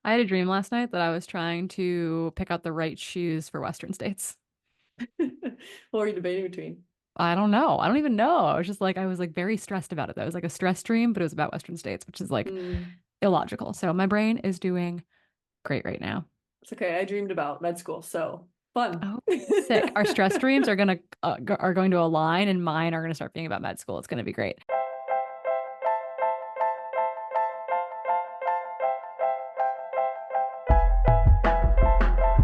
I had a dream last night that I was trying to pick out the right shoes for Western States. What were you debating between? I don't know. I don't even know. I was like very stressed about it. That was like a stress dream, but it was about Western States, which is like Mm, illogical. So my brain is doing great right now. it's okay. I dreamed about med school, so fun. Oh, sick. Our stress dreams are going to align, and mine are gonna start being about med school. It's gonna be great.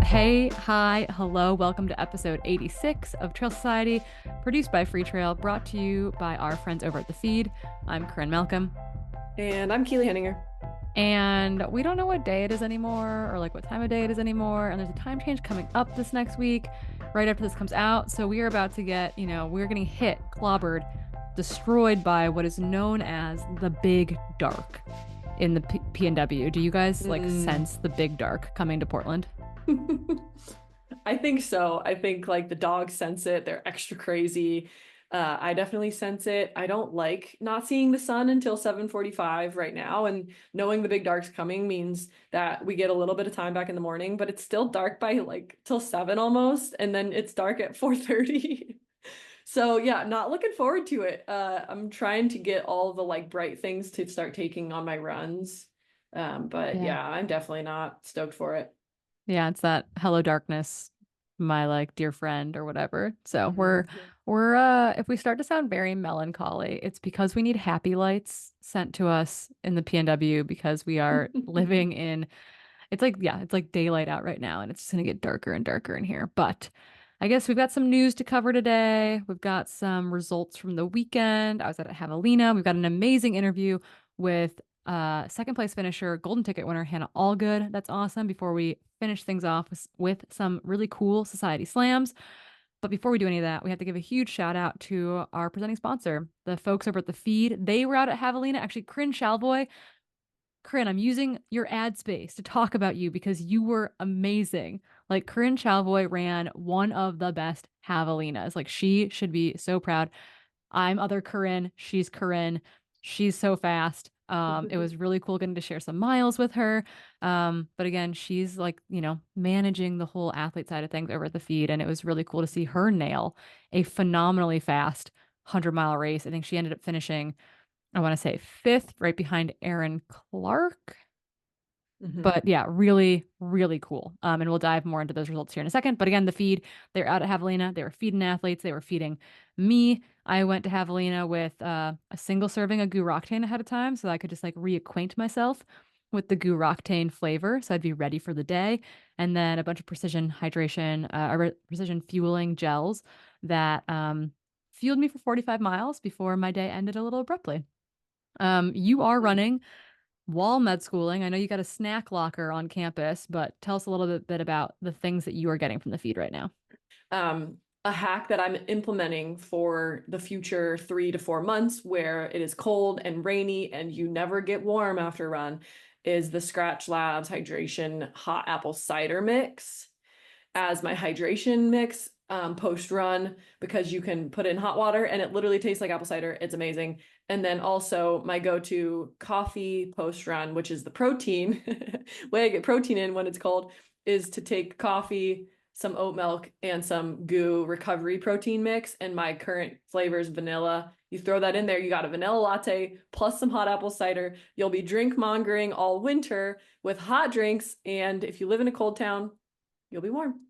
Hey, hi, hello, welcome to episode 86 of Trail Society, produced by Free Trail, brought to you by our friends over at The Feed. I'm Corinne Malcolm, And I'm Keely Henninger. and we don't know what day it is anymore or like what time of day it is anymore. And there's a time change coming up this next week, right after this comes out. So we are about to get, we're getting hit, clobbered, destroyed by what is known as the Big Dark in the PNW. Do you guys like Mm. sense the Big Dark coming to Portland? I think so. I think like the dogs sense it. They're extra crazy. I definitely sense it. I don't like not seeing the sun until 7:45 right now, and knowing the big dark's coming means that we get a little bit of time back in the morning, but it's still dark by like till 7 almost, and then it's dark at 4:30. So yeah, not looking forward to it. I'm trying to get all the like bright things to start taking on my runs. But Yeah. yeah, I'm definitely not stoked for it. Yeah, it's that Hello Darkness, my like dear friend or whatever. So we're Mhm. we're if we start to sound very melancholy, it's because we need happy lights sent to us in the PNW because we are living in it's like yeah, it's like daylight out right now and it's just gonna get darker and darker in here. But I guess we've got some news to cover today. We've got some results from the weekend. I was at Havalina. We've got an amazing interview with second place finisher, golden ticket winner Hannah Allgood. That's awesome. Before we finish things off with some really cool society slams. But before we do any of that, we have to give a huge shout out to our presenting sponsor, the folks over at the Feed. They were out at Havalina. Actually, Corinne Shalvoy, Corinne, I'm using your ad space to talk about you because you were amazing. Like Corinne Chalvoy ran one of the best javelinas. Like she should be so proud. I'm other Corinne. She's Corinne. She's so fast. It was really cool getting to share some miles with her. But again, she's like, managing the whole athlete side of things over at the feed. And it was really cool to see her nail a phenomenally fast 100-mile race. I think she ended up finishing I want to say fifth, right behind Aaron Clark. Mhm. But yeah, really, really cool. And we'll dive more into those results here in a second. But again, the feed, they're out at Javelina. They were feeding athletes. They were feeding me. I went to Javelina with a single serving of goo roctane ahead of time so I could just like reacquaint myself with the goo roctane flavor. So I'd be ready for the day. And then a bunch of precision hydration, precision fueling gels that fueled me for 45 miles before my day ended a little abruptly. You are running while med schooling. I know you got a snack locker on campus, but tell us a little bit about the things that you are getting from the feed right now. A hack that I'm implementing for the future 3 to 4 months where it is cold and rainy and you never get warm after a run is the Scratch Labs hydration hot apple cider mix as my hydration mix post run because you can put it in hot water and it literally tastes like apple cider. It's amazing. And then also my go-to coffee post run, which is the protein way I get protein in when it's cold, is to take coffee, some oat milk, and some goo recovery protein mix. And my current flavor is vanilla. You throw that in there, you got a vanilla latte plus some hot apple cider. You'll be drink mongering all winter with hot drinks. And if you live in a cold town, you'll be warm.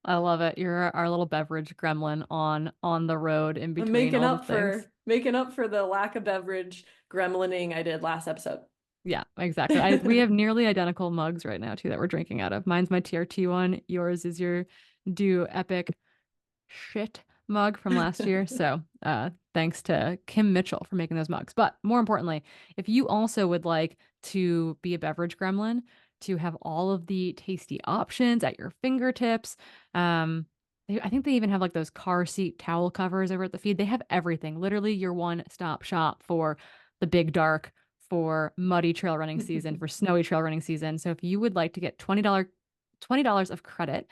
I love it. You're our little beverage gremlin on the road in I'm between all the things. making up for the lack of beverage gremlining I did last episode. Yeah, exactly. We have nearly identical mugs right now too that we're drinking out of. Mine's my TRT one. Yours is your Do Epic shit mug from last year. So, thanks to Kim Mitchell for making those mugs. But more importantly, if you also would like to be a beverage gremlin, to have all of the tasty options at your fingertips, I think they even have like those car seat towel covers over at the feed. They have everything. Literally your one-stop shop for the big dark, for muddy trail running season, for snowy trail running season. So if you would like to get $20 of credit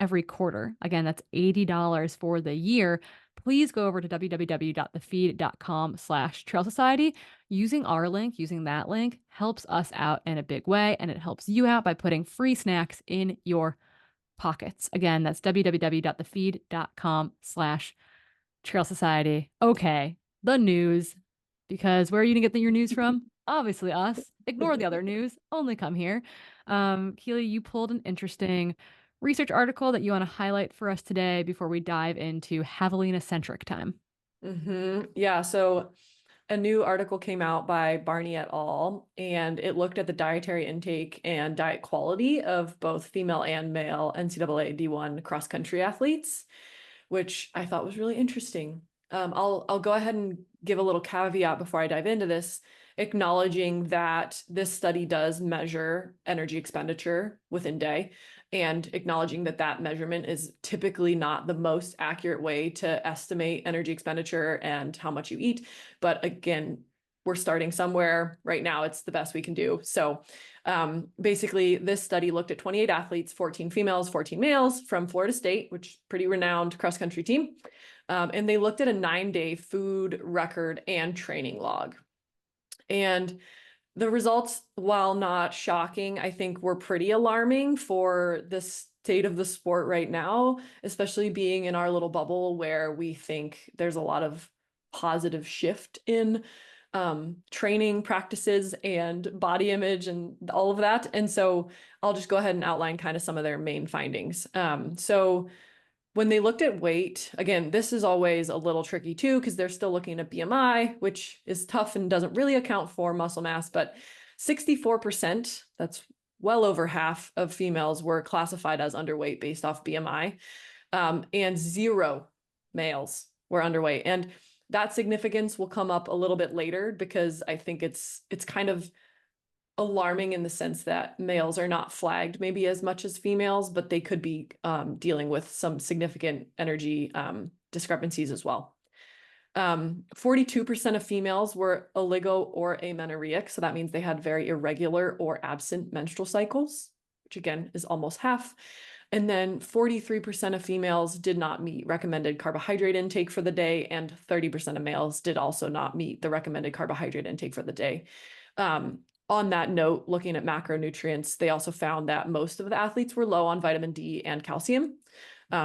every quarter. Again, that's $80 for the year. Please go over to www.thefeed.com/trail society. Using our link, using that link helps us out in a big way, and it helps you out by putting free snacks in your pockets. Again, that's www.thefeed.com/Trail Society. Okay, the news, because where are you gonna get your news from? Obviously us. Ignore the other news. Only come here. Keely, you pulled an interesting research article that you want to highlight for us today before we dive into Javelina centric time. Yeah, so a new article came out by Barney et al., and it looked at the dietary intake and diet quality of both female and male NCAA D1 cross-country athletes, which I thought was really interesting. I'll go ahead and give a little caveat before I dive into this, acknowledging that this study does measure energy expenditure within day, and acknowledging that that measurement is typically not the most accurate way to estimate energy expenditure and how much you eat. But again, we're starting somewhere right now. It's the best we can do. So basically, this study looked at 28 athletes, 14 females, 14 males from Florida State, which is a pretty renowned cross-country team. And they looked at a 9-day food record and training log. And the results, while not shocking, I think were pretty alarming for the state of the sport right now, especially being in our little bubble where we think there's a lot of positive shift in training practices and body image and all of that. And so I'll just go ahead and outline kind of some of their main findings. So when they looked at weight, again, this is always a little tricky too, because they're still looking at BMI, which is tough and doesn't really account for muscle mass, but 64%, that's well over half of females were classified as underweight based off BMI, and 0 males were underweight. And that significance will come up a little bit later because I think it's kind of alarming in the sense that males are not flagged maybe as much as females, but they could be dealing with some significant energy discrepancies as well. 42% of females were oligo or amenorrheic. So that means they had very irregular or absent menstrual cycles, which again is almost half. And then 43% of females did not meet recommended carbohydrate intake for the day, and 30% of males did also not meet the recommended carbohydrate intake for the day. On that note, looking at macronutrients, they also found that most of the athletes were low on vitamin D and calcium,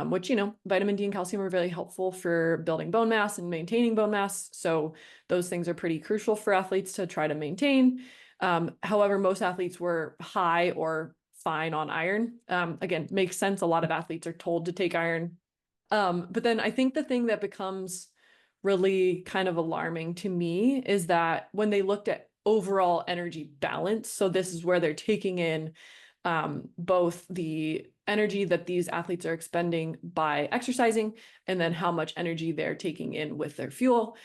which, vitamin D and calcium are really helpful for building bone mass and maintaining bone mass. So those things are pretty crucial for athletes to try to maintain. However, most athletes were high or fine on iron. Again, makes sense. A lot of athletes are told to take iron. But then I think the thing that becomes really kind of alarming to me is that when they looked at overall energy balance, so this is where they're taking in both the energy that these athletes are expending by exercising and then how much energy they're taking in with their fuel.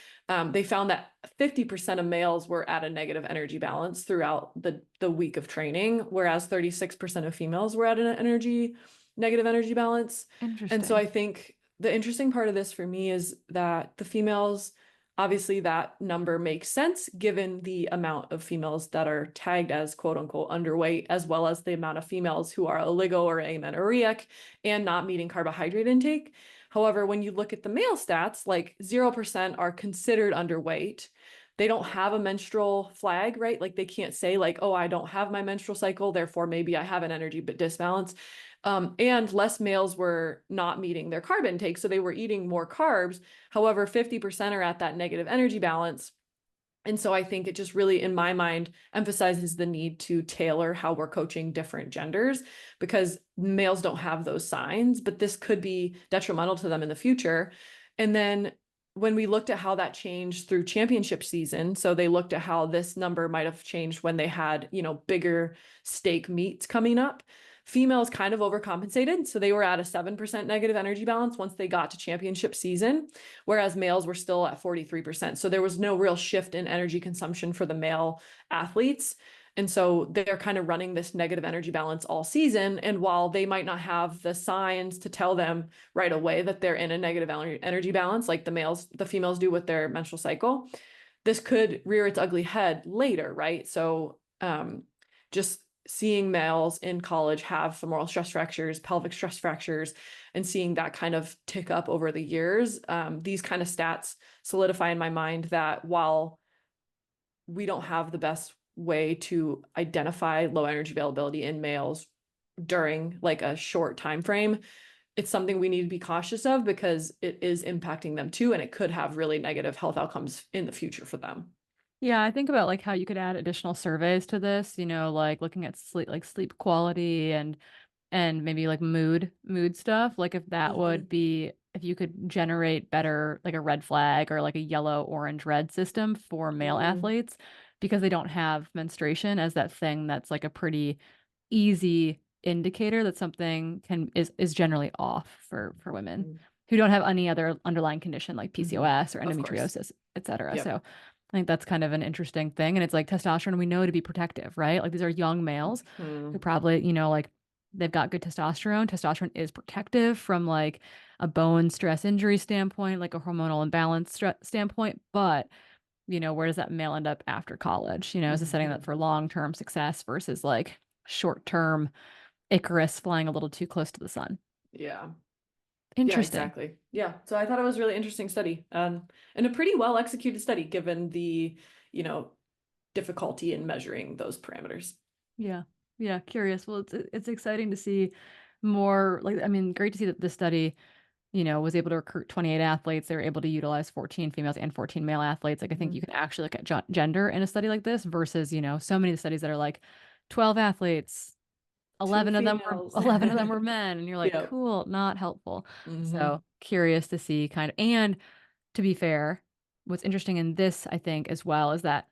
They found that 50% of males were at a negative energy balance throughout the week of training, whereas 36% of females were at an negative energy balance. Interesting. And so I think the interesting part of this for me is that the females, obviously that number makes sense given the amount of females that are tagged as quote unquote underweight, as well as the amount of females who are oligo or amenorrheic and not meeting carbohydrate intake. However, when you look at the male stats, like 0% are considered underweight. They don't have a menstrual flag, right? Like they can't say like, oh, I don't have my menstrual cycle, therefore maybe I have an energy disbalance. And less males were not meeting their carb intake, so they were eating more carbs. However, 50% are at that negative energy balance. And so I think it just really, in my mind, emphasizes the need to tailor how we're coaching different genders, because males don't have those signs, but this could be detrimental to them in the future. And then when we looked at how that changed through championship season, so they looked at how this number might have changed when they had, bigger stake meets coming up. Females kind of overcompensated. So they were at a 7% negative energy balance once they got to championship season, whereas males were still at 43%. So there was no real shift in energy consumption for the male athletes. And so they're kind of running this negative energy balance all season. And while they might not have the signs to tell them right away that they're in a negative energy balance, like the females do with their menstrual cycle, this could rear its ugly head later, right? So just seeing males in college have femoral stress fractures, pelvic stress fractures, and seeing that kind of tick up over the years, these kind of stats solidify in my mind that while we don't have the best way to identify low energy availability in males during like a short time frame. It's something we need to be cautious of because it is impacting them too, and it could have really negative health outcomes in the future for them. Yeah, I think about like how you could add additional surveys to this, like looking at sleep quality and maybe like mood stuff. Like if that would Hmm. be if you could generate better like a red flag or like a yellow, orange, red system for male Mm. athletes because they don't have menstruation as that thing that's like a pretty easy indicator that something is generally off for women who don't have any other underlying condition like Hmm. PCOS or Of course. endometriosis, etc. So Yep. I think that's kind of an interesting thing. And it's like testosterone we know to be protective, right? Like these are young males who Hmm. probably, like they've got good testosterone. Testosterone is protective from like a bone stress injury standpoint, like a hormonal imbalance standpoint. But, where does that male end up after college? Is it setting that Hmm. for long-term success versus like short-term Icarus flying a little too close to the sun? Yeah. Yeah, Interesting. exactly. Yeah. So I thought it was a really interesting study, and a pretty well executed study given the, you know, difficulty in measuring those parameters. Yeah. Yeah. Curious. Well, it's exciting to see more like, I mean, great to see that this study was able to recruit 28 athletes. They were able to utilize 14 females and 14 male athletes. Like, I think you Mhm. can actually look at gender in a study like this versus, so many studies that are like 12 athletes, Two 11 of them were females. 11 of them were men. And you're like, Yep. cool, not helpful. Hmm. So curious to see and to be fair, what's interesting in this, I think, as well, is that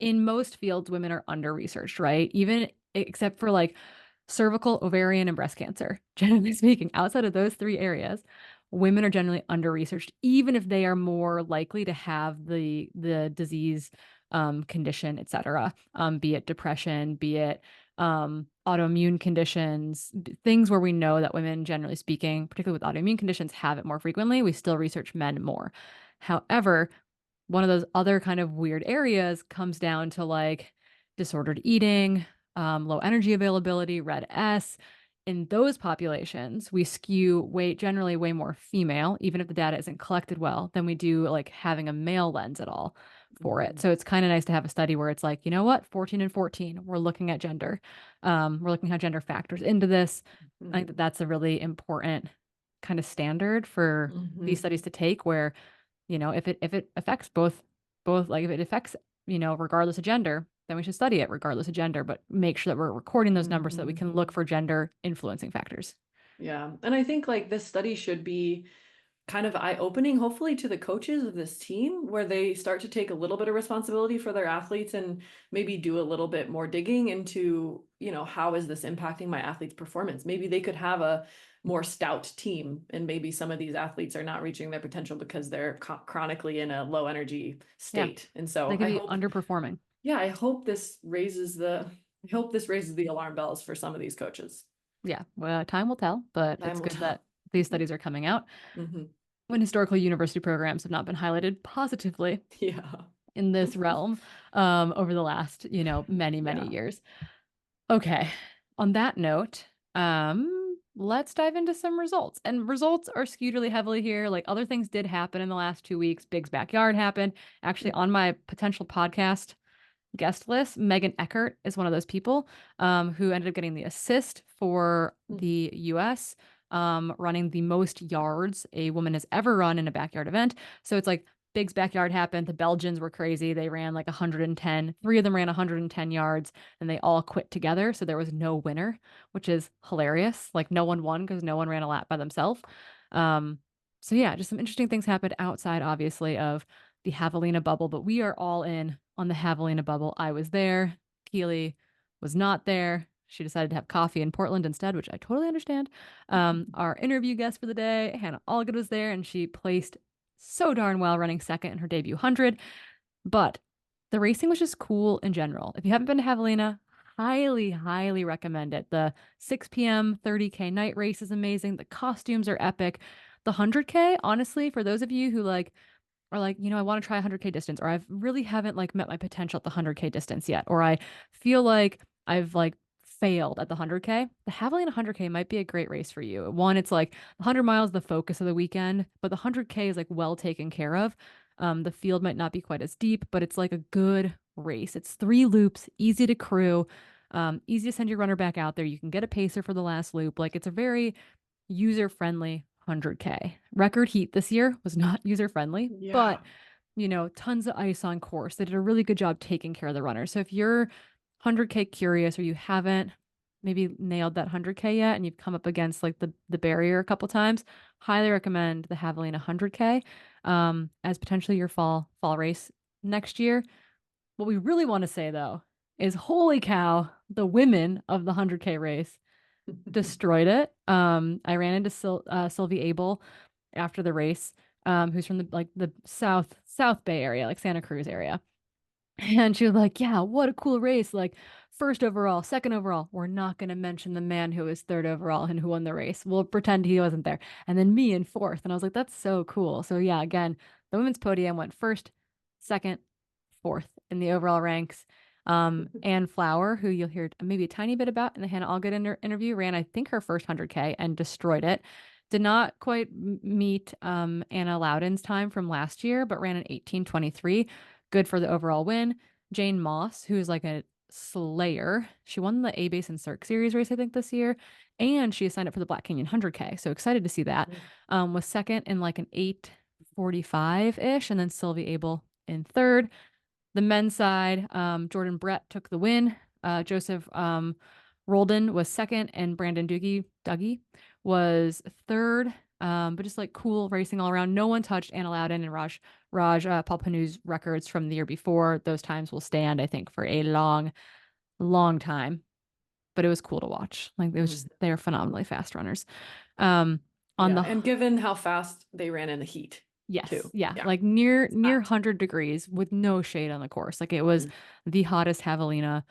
in most fields, women are under researched, right? Even except for like cervical, ovarian, and breast cancer. Generally speaking, outside of those three areas, women are generally under researched, even if they are more likely to have the disease, condition, etc. Be it depression, be it autoimmune conditions, things where we know that women, generally speaking, particularly with autoimmune conditions, have it more frequently. We still research men more. However, one of those other kind of weird areas comes down to like disordered eating, low energy availability, red S. In those populations, we skew generally way more female, even if the data isn't collected well, than we do like having a male lens at all for it. Hmm. So it's kind of nice to have a study where it's like, you know what, 14 and 14, we're looking at gender. We're looking how gender factors into this. I think that Hmm. that's a really important kind of standard for these Hmm. studies to take where if it affects both like if it affects regardless of gender, then we should study it regardless of gender, but make sure that we're recording those numbers so that we Hmm. can look for gender influencing factors. Yeah. And I think like this study should be kind of eye-opening, hopefully, to the coaches of this team, where they start to take a little bit of responsibility for their athletes and maybe do a little bit more digging into, how is this impacting my athlete's performance? Maybe they could have a more stout team, and maybe some of these athletes are not reaching their potential because they're chronically in a low energy Yeah, state. And so they could be underperforming. yeah, I hope this raises the alarm bells for some of these coaches. Yeah, well, time will tell, but Time it's will good tell. that these studies are coming out Hmm. when historical university programs have not been highlighted positively Yeah. in this realm over the last many many Yeah. years. Okay. On that note, let's dive into some results. And results are skewed really heavily here. Like other things did happen in the last 2 weeks. Big's backyard happened. Actually, on my potential podcast guest list, Megan Eckert is one of those people who ended up getting the assist for the US, running the most yards a woman has ever run in a backyard event. So it's like Big's backyard happened. The Belgians were crazy. They ran like 110. Three of them ran 110 yards and they all quit together. So there was no winner, which is hilarious. Like no one won because no one ran a lap by themselves. Um, so yeah, just some interesting things happened outside, obviously, of the Havalina bubble, but we are all in on the Havalina bubble. I was there. Keely was not there. She decided to have coffee in Portland instead, which I totally understand. Our interview guest for the day, Hannah Allgood, was there, and she placed so darn well running second in her debut 100. But the racing was just cool in general. If you haven't been to Javelina, highly, highly recommend it. The 6 p.m. 30K night race is amazing. The costumes are epic. The 100K, honestly, for those of you who are like, I want to try 100K distance, or I really haven't like met my potential at the 100K distance yet, or I feel like I've like failed at the 100K, the Havalina 100K might be a great race for you. One, it's like 100 miles, the focus of the weekend, but the 100K is like well taken care of. The field might not be quite as deep, but it's like a good race. It's 3 loops, easy to crew, easy to send your runner back out there. You can get a pacer for the last loop. Like it's a very user-friendly 100K. Record heat this year was not user-friendly, but Yeah. tons of ice on course. They did a really good job taking care of the runners. So if you're 100K curious or you haven't maybe nailed that 100K yet and you've come up against like the barrier a couple times, highly recommend the Javelina 100K as potentially your fall race next year. What we really want to say though is holy cow, the women of the 100K race destroyed it. I ran into Sylvie Abel after the race, who's from the South Bay area, like Santa Cruz area. And she was like, yeah, what a cool race. Like, first overall, second overall. We're not going to mention the man who was third overall and who won the race. We'll pretend he wasn't there. And then me in fourth. And I was like, that's so cool. So, yeah, again, the women's podium went first, second, fourth in the overall ranks. Anne Flower, who you'll hear maybe a tiny bit about in the Hannah Allgood interview, ran, I think, her first 100K and destroyed it. Did not quite meet Anna Loudon's time from last year, but ran an 18:23. Good for the overall win. Jane Moss, who's like a slayer. She won the A Base and Cirque Series race, I think, this year. And she signed up for the Black Canyon 100K. So excited to see that. Was second in like an 8:45-ish. And then Sylvie Abel in third. The men's side, Jordan Brett took the win. Joseph Roldan was second, and Brandon Dougie was third. But just like cool racing all around. No one touched Anna Loudon and Raj Palpanu's records from the year before. Those times will stand, I think, for a long, long time. But it was cool to watch. Like it was just they're phenomenally fast runners. Um, on Yeah, the and given how fast they ran in the heat, Yes, too. yeah, Yeah. like near It's 100 degrees with no shade on the course. Like it was the hottest Havalina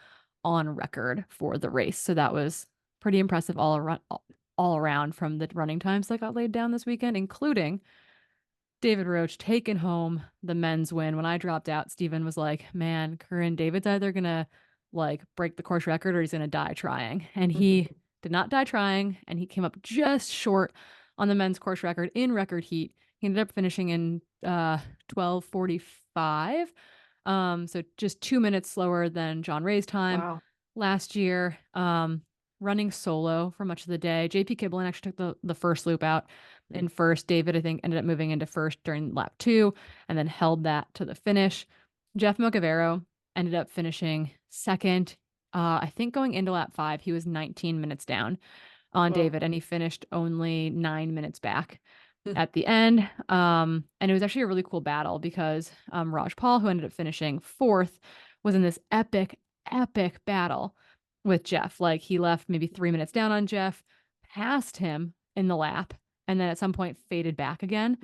on record for the race. So that was pretty impressive all around from the running times that got laid down this weekend, including David Roach taking home the men's win. When I dropped out, Steven was like, man, Corinne, David's either gonna like break the course record or he's gonna die trying. And he did not die trying, and he came up just short on the men's course record in record heat. He ended up finishing in 12:45. So just 2 minutes slower than John Ray's time Wow. last year. Running solo for much of the day. JP Kiblin actually took the first loop out in first. David, I think, ended up moving into first during lap 2 and then held that to the finish. Jeff Mocavero ended up finishing second. I think going into lap 5, he was 19 minutes down on Well, David, and he finished only 9 minutes back at the end. And it was actually a really cool battle because Raj Paul, who ended up finishing fourth, was in this epic battle with Jeff. Like he left maybe 3 minutes down on Jeff, passed him in the lap, and then at some point faded back again.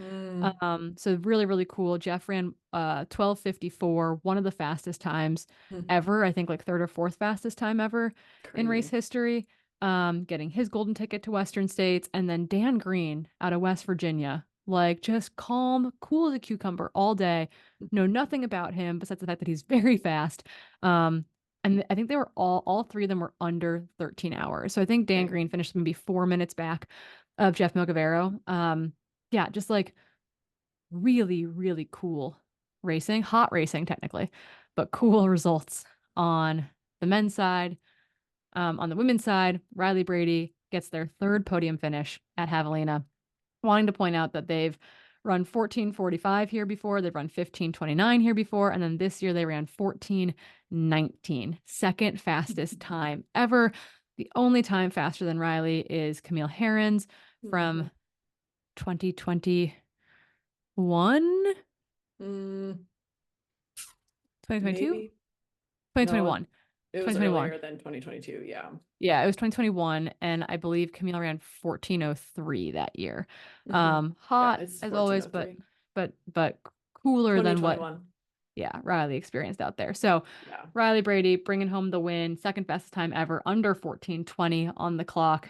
So really, really cool. Jeff ran 12:54, one of the fastest times ever. I think like third or fourth fastest time ever in race crazy. history. Getting his golden ticket to Western States, and then Dan Green out of West Virginia, like just calm, cool as a cucumber all day. Know nothing about him besides the fact that he's very fast. And I think they were all three of them were under 13 hours. So I think Dan Dang. Green finished maybe 4 minutes back of Jeff Milcavero. Yeah, just like really, really cool racing, hot racing technically, but cool results on the men's side. On the women's side, Riley Brady gets their third podium finish at Havalina. Wanting to point out that they've run 14:45 here before, they've run 15:29 here before, and then this year they ran 14:19, second fastest time ever. The only time faster than Riley is Camille Herron's from 2021, Mm, 2022, maybe. No, 2021, it was 2021. earlier than 2022. Yeah. Yeah, it was 2021, and I believe Camille ran 14:03 that year. Yeah, Hot it's as always, 14:03. but cooler than what 2021. Riley experienced out there. So Yeah. Riley Brady bringing home the win, second fastest time ever, under 14:20 on the clock.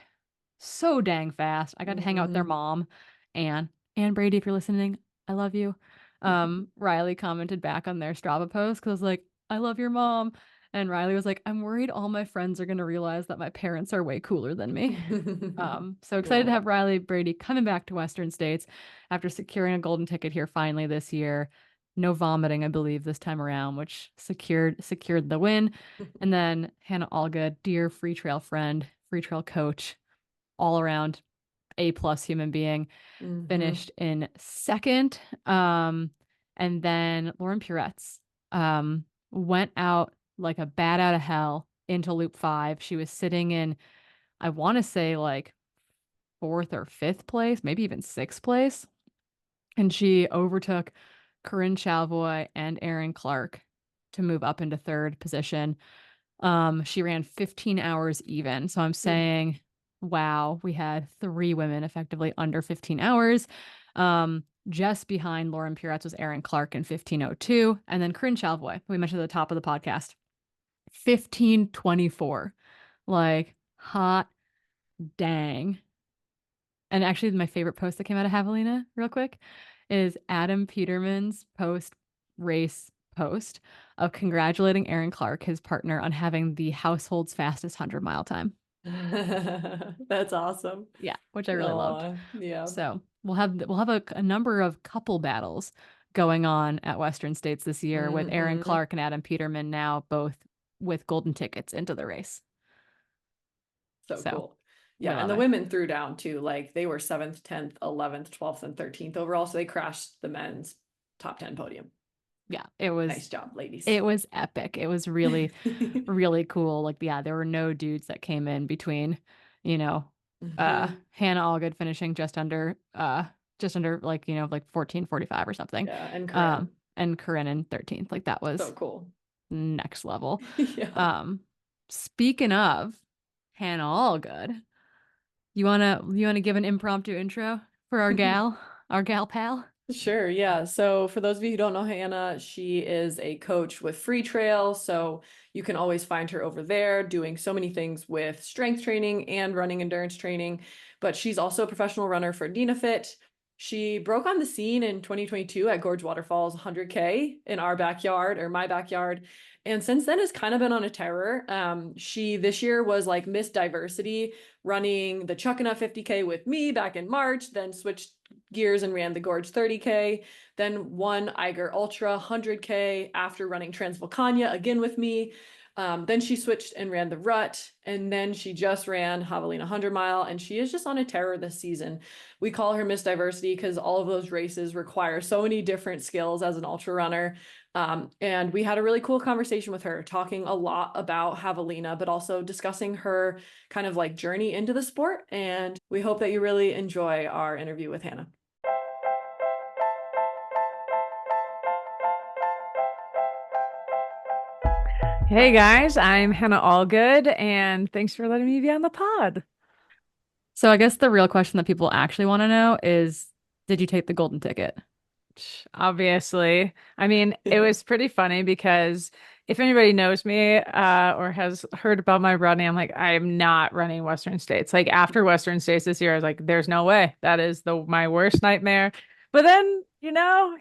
So dang fast. I got to hang out with their mom, Ann Brady, if you're listening, I love you. Riley commented back on their Strava post because I was like, I love your mom. And Riley was like, I'm worried all my friends are gonna realize that my parents are way cooler than me. So excited to Oh. have Riley Brady coming back to Western States after securing a golden ticket here finally this year. No vomiting, I believe, this time around, which secured the win. And then Hannah Allgood, dear free trail friend, free trail coach, all around A+ human being, Hmm. finished in second. And then Lauren Puretz went out like a bat out of hell into loop 5. She was sitting in, I want to say like fourth or fifth place, maybe even sixth place. And she overtook Corinne Chavoy and Erin Clark to move up into third position. She ran 15 hours even. So I'm saying, wow, we had three women effectively under 15 hours. Just behind Lauren Puretz was Erin Clark in 15:02. And then Corinne Chavoy, we mentioned at the top of the podcast, 15:24. Like, hot dang. And actually, my favorite post that came out of Havalina, real quick, is Adam Peterman's post race post of congratulating Aaron Clark, his partner, on having the household's fastest 100-mile time. That's awesome. Yeah, which I really loved. Oh, yeah. So we'll have a number of couple battles going on at Western States this year with Aaron Hmm. Clark and Adam Peterman now both with golden tickets into the race. So So cool. we Yeah, and love the it. women threw down too. Like they were 7th, 10th, 11th, 12th, and 13th overall. So they crashed the men's top 10 podium. Yeah, Nice job, ladies. it was epic. It was really, really cool. Like, yeah, there were no dudes that came in between, you know, Hmm. Hannah Allgood finishing just under like, like 14:45 or something. Yeah, and Corinne. And Corinne in 13th. Like that So was cool. next level. Yeah. Um, Speaking of Hannah Allgood, you wanna give an impromptu intro for our gal pal? Sure, yeah. So for those of you who don't know Hannah, she is a coach with Free Trail. So you can always find her over there doing so many things with strength training and running endurance training. But she's also a professional runner for DinaFit. She broke on the scene in 2022 at Gorge Waterfalls 100K in our backyard or my backyard. And since then has kind of been on a terror. She this year was like Miss Diversity running the Chuckanut 50K with me back in March, then switched gears and ran the Gorge 30K, then won Eiger Ultra 100K after running Transvulcania again with me. Then she switched and ran the Rut, and then she just ran Havalina 100 mile, and she is just on a terror this season. We call her Miss Diversity because all of those races require so many different skills as an ultra runner. And we had a really cool conversation with her, talking a lot about Havalina, but also discussing her kind of like journey into the sport. And we hope that you really enjoy our interview with Hannah. Hey guys, I'm Hannah Allgood, and thanks for letting me be on the pod. So I guess the real question that people actually want to know is, did you take the golden ticket? Obviously, I mean, it was pretty funny because if anybody knows me or has heard about my running, I'm like, I am not running Western States. Like after Western States this year, I was like, there's no way. That is the my worst nightmare. But then,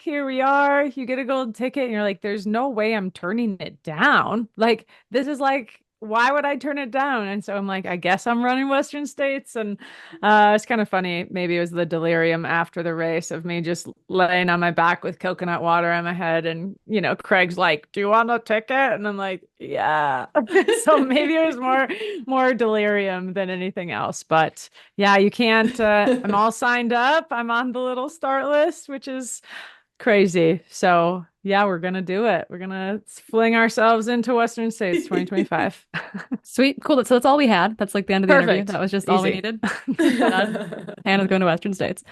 here we are. You get a golden ticket, and you're like, there's no way I'm turning it down. Like this is like. Why would I turn it down? And so I'm like, I guess I'm running Western States. And it's kind of funny. Maybe it was the delirium after the race of me just laying on my back with coconut water on my head. And, Craig's like, do you want a ticket? And I'm like, yeah. So maybe it was more delirium than anything else. But yeah, you can't, I'm all signed up. I'm on the little start list, which is crazy. So yeah, we're gonna do it. We're gonna fling ourselves into Western States 2025. Sweet, cool. So that's all we had. That's like the end of the interview. Perfect. That was just all we Easy. needed. Hannah's going to Western States.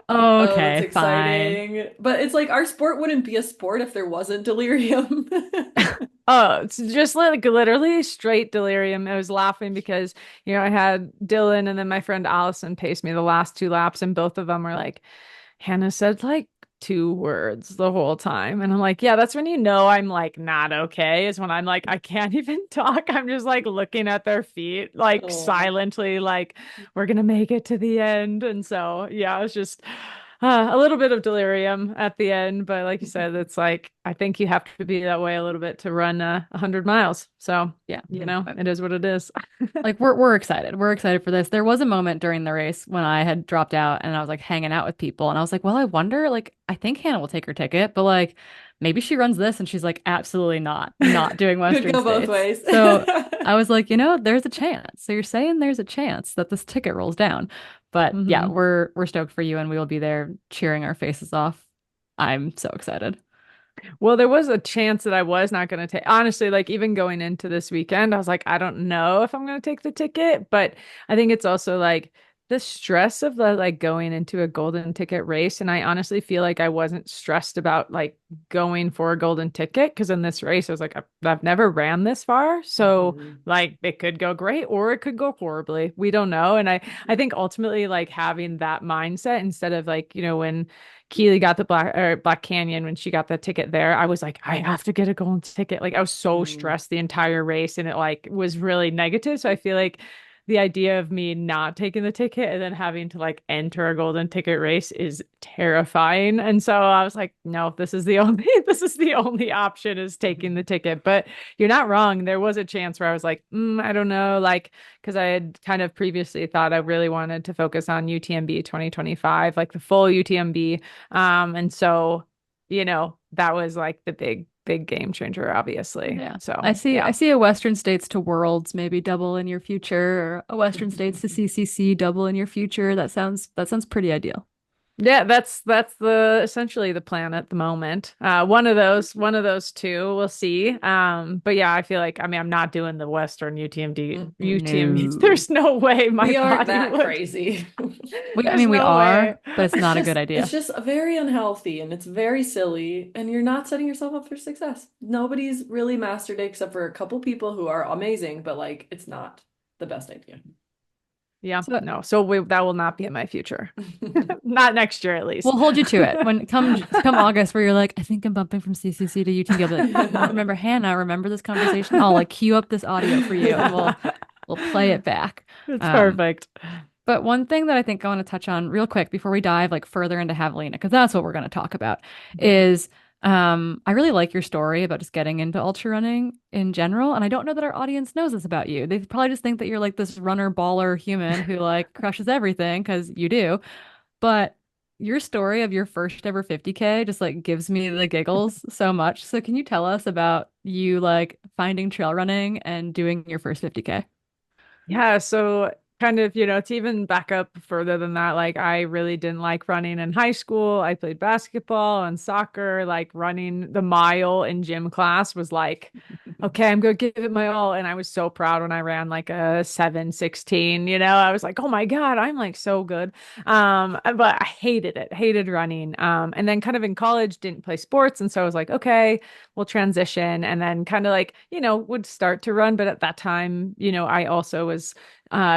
Oh, that's Okay, fine. exciting. But it's like our sport wouldn't be a sport if there wasn't delirium. Oh, it's just like literally straight delirium. I was laughing because, I had Dylan and then my friend Allison paced me the last two laps, and both of them were like, Hannah said like two words the whole time. And I'm like, yeah, that's when I'm like not okay, is when I'm like, I can't even talk. I'm just like looking at their feet, like Oh. silently, like, we're gonna make it to the end. And so, yeah, it's just a little bit of delirium at the end, but like you said, it's like I think you have to be that way a little bit to run 100 miles. So Yeah. it is what it is. Like we're excited. We're excited for this. There was a moment during the race when I had dropped out and I was like hanging out with people and I was like, well, I wonder, like, I think Hannah will take her ticket, but like maybe she runs this and she's like, absolutely not doing Could Western go both States. ways. So I was like, there's a chance. So you're saying there's a chance that this ticket rolls down. But yeah, Mhm. we're stoked for you and we will be there cheering our faces off. I'm so excited. Well, there was a chance that I was not going to take, honestly, like even going into this weekend, I was like, I don't know if I'm going to take the ticket, but I think it's also like the stress of the like going into a golden ticket race. And I honestly feel like I wasn't stressed about like going for a golden ticket because in this race, I was like, I've never ran this far. So Mhm. like it could go great or it could go horribly. We don't know. And I think ultimately like having that mindset instead of like, when Keely got the Black Canyon when she got the ticket there. I was like, I have to get a golden ticket. Like I was so Mm. stressed the entire race and it like was really negative. So I feel like the idea of me not taking the ticket and then having to like enter a golden ticket race is terrifying. And so I was like, no, this is the only option is taking the ticket. But you're not wrong. There was a chance where I was like, I don't know, like because I had kind of previously thought I really wanted to focus on UTMB 2025, like the full UTMB. And so, that was like the big game changer, obviously. Yeah. So, I yeah. see a Western States to Worlds maybe double in your future, or a Western States to CCC double in your future. That sounds pretty ideal. Yeah, that's the essentially the plan at the moment. One of those two, we'll see. But yeah, I feel like I'm not doing the Western UTMB. No. There's no way my We aren't body that would. crazy. I There's mean, we no way. are, but it's not a good It's idea. just very unhealthy and it's very silly, and you're not setting yourself up for success. Nobody's really mastered it except for a couple people who are amazing, but like it's not the best idea. Yeah, So no. So that will not be in my future. Not next year at least. we'll hold you to it. When come August, where you're like, I think I'm bumping from CCC to UTMB. I'll be like, remember Hannah? Remember this conversation? I'll like queue up this audio for you, and we'll play it back. It's Um, perfect. But one thing that I think I want to touch on real quick before we dive like further into Javelina, because that's what we're going to talk about, is I really like your story about just getting into ultra running in general. And I don't know that our audience knows this about you. They probably just think that you're like this runner baller human who like crushes everything because you do. But your story of your first ever 50K just like gives me the giggles so much. So can you tell us about you like finding trail running and doing your first 50K? Yeah, so kind of, to even back up further than that, like I really didn't like running in high school. I played basketball and soccer, like running the mile in gym class was like, okay, I'm gonna give it my all. And I was so proud when I ran like a 7:16, I was like, oh my God, I'm like so good. But I hated it, hated running. And then kind of in college, didn't play sports. And so I was like, okay, we'll transition and then kind of like, would start to run. But at that time, I also was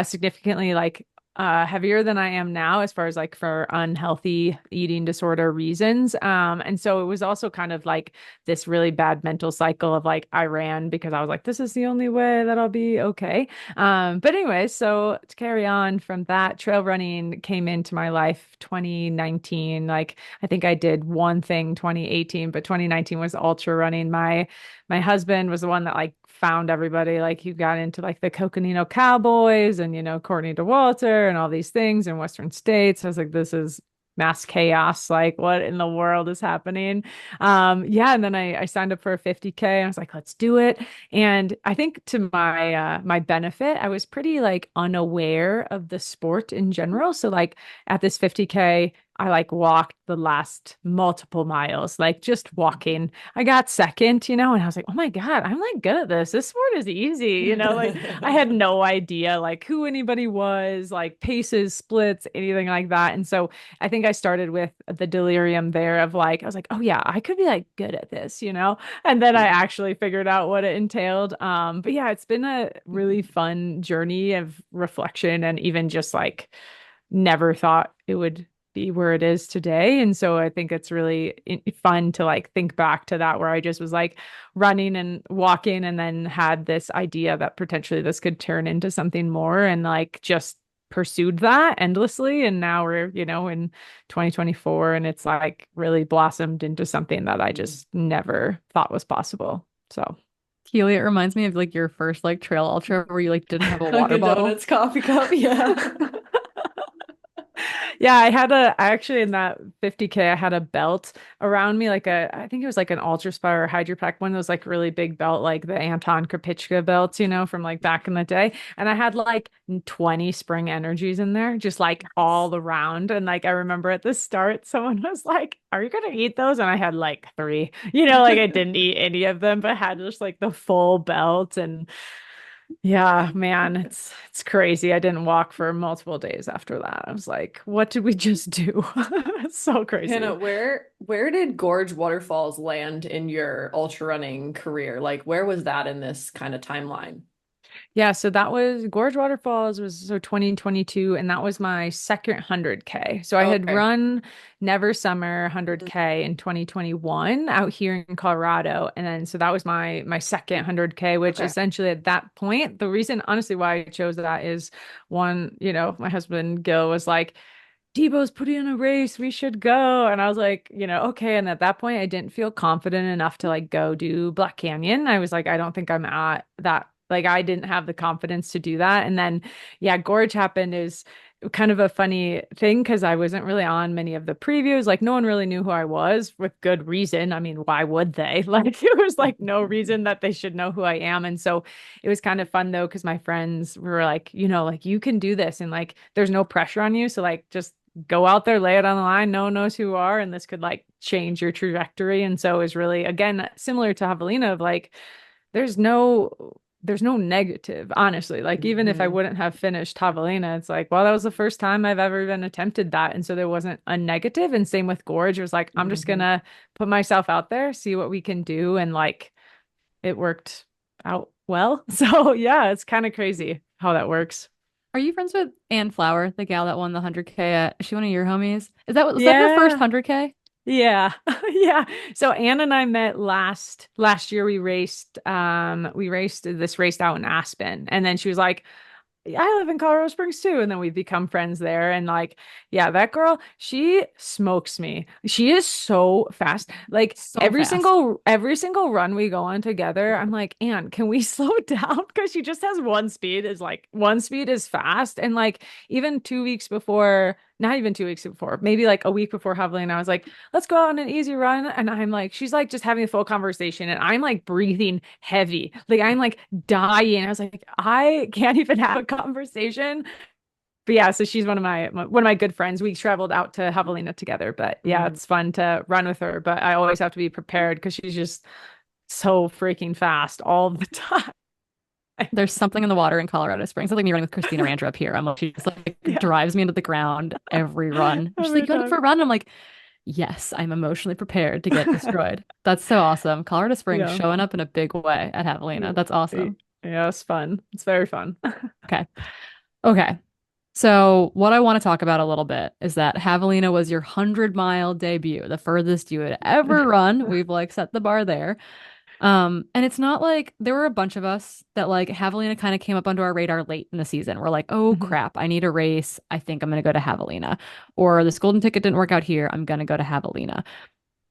significantly like heavier than I am now as far as like for unhealthy eating disorder reasons. And so it was also kind of like this really bad mental cycle of like I ran because I was like, this is the only way that I'll be okay. But anyway, so to carry on from that, trail running came into my life 2019. Like I think I did one thing 2018, but 2019 was ultra running. My husband was the one that like found everybody. Like he got into like the Coconino Cowboys and Courtney DeWalter and all these things in Western States. I was like, this is mass chaos. Like, what in the world is happening? Yeah, and then I signed up for a 50K. I was like, let's do it. And I think to my benefit, I was pretty like unaware of the sport in general. So like at this 50K, I like walked the last multiple miles, like just walking. I got second, and I was like, oh my God, I'm like good at this. This sport is easy, like I had no idea like who anybody was, like paces, splits, anything like that. And so I think I started with the delirium there of like, I was like, oh yeah, I could be like good at this, And then I actually figured out what it entailed. But yeah, it's been a really fun journey of reflection and even just like never thought it would be where it is today. And so I think it's really fun to like think back to that where I just was like running and walking and then had this idea that potentially this could turn into something more and like just pursued that endlessly. And now we're, in 2024 and it's like really blossomed into something that I just never thought was possible. So Keely, it reminds me of like your first like trail ultra where you like didn't have a water Dunkin' bottle. Donuts coffee cup. Yeah. yeah, I actually in that 50K, I had a belt around me, I think it was like an Ultraspire or Hydro Pack, one of those like really big belt, like the Anton Krapicka belts, from like back in the day. And I had like 20 Spring Energies in there, just like all around. And like I remember at the start, someone was like, "Are you gonna eat those?" And I had like three, like I didn't eat any of them, but had just like the full belt. And yeah, man, it's crazy. I didn't walk for multiple days after that. I was like, what did we just do? It's so Hannah, crazy. where did Gorge Waterfalls land in your ultra running career? Like, where was that in this kind of timeline? Yeah, so that was Gorge Waterfalls was so 2022, and that was my second 100K. So I had Okay. run Never Summer 100K in 2021 out here in Colorado, and then so that was my second 100K, which Okay. essentially at that point, the reason honestly why I chose that is one, my husband Gil was like, Debo's putting in a race, we should go. And I was like, okay. And at that point, I didn't feel confident enough to like go do Black Canyon. I was like, I don't think I'm at that. Like, I didn't have the confidence to do that. And then, yeah, Gorge happened is kind of a funny thing because I wasn't really on many of the previews. Like, no one really knew who I was with good reason. I mean, why would they? Like, it was like no reason that they should know who I am. And so it was kind of fun though, because my friends were like, like you can do this and like there's no pressure on you. So, like, just go out there, lay it on the line. No one knows who you are, and this could like change your trajectory. And so it was really, again, similar to Havalina of like, there's no there's no negative, honestly. Like even if I Mhm. wouldn't have finished Javelina, it's like, well, that was the first time I've ever even attempted that. And so there wasn't a negative. And same with Gorge. It was like, I'm just Mhm. gonna put myself out there, see what we can do. And like it worked out well. So yeah, it's kind of crazy how that works. Are you friends with Ann Flower, the gal that won the 100K? Is she one of your homies? Was that her first Yeah. 100K? Yeah. Yeah. So Anne and I met last year. We raced this race out in Aspen. And then she was like, I live in Colorado Springs too. And then we've become friends there. And like, yeah, that girl, she smokes me. She is so fast. Like So fast. every single run we go on together, I'm like, Anne, can we slow down? Because she just has one speed is fast. And like even 2 weeks before, not even 2 weeks before, maybe like a week before Havalina, I was like, let's go out on an easy run. And I'm like, she's like just having a full conversation and I'm like breathing heavy. Like I'm like dying. I was like, I can't even have a conversation. But yeah, so she's one of my good friends. We traveled out to Havalina together. But yeah, Mhm. it's fun to run with her. But I always have to be prepared because she's just so freaking fast all the time. There's something in the water in Colorado Springs. It's like me running with Christina Ranger up here. I'm like, she just like Yeah, drives me into the ground every run. She's like, every you going for a time. run? I'm like, yes, I'm emotionally prepared to get destroyed. That's so awesome. Colorado Springs Yeah. showing up in a big way at Havalina. That's awesome. Yeah, it's fun. It's very fun. Okay. Okay. So, what I want to talk about a little bit is that Javelina was your 100-mile debut, the furthest you had ever run. We've like set the bar there. And it's not like there were a bunch of us that like Javelina kind of came up onto our radar late in the season. We're like, oh Mhm. crap, I need a race. I think I'm going to go to Javelina. Or this golden ticket didn't work out here. I'm going to go to Javelina.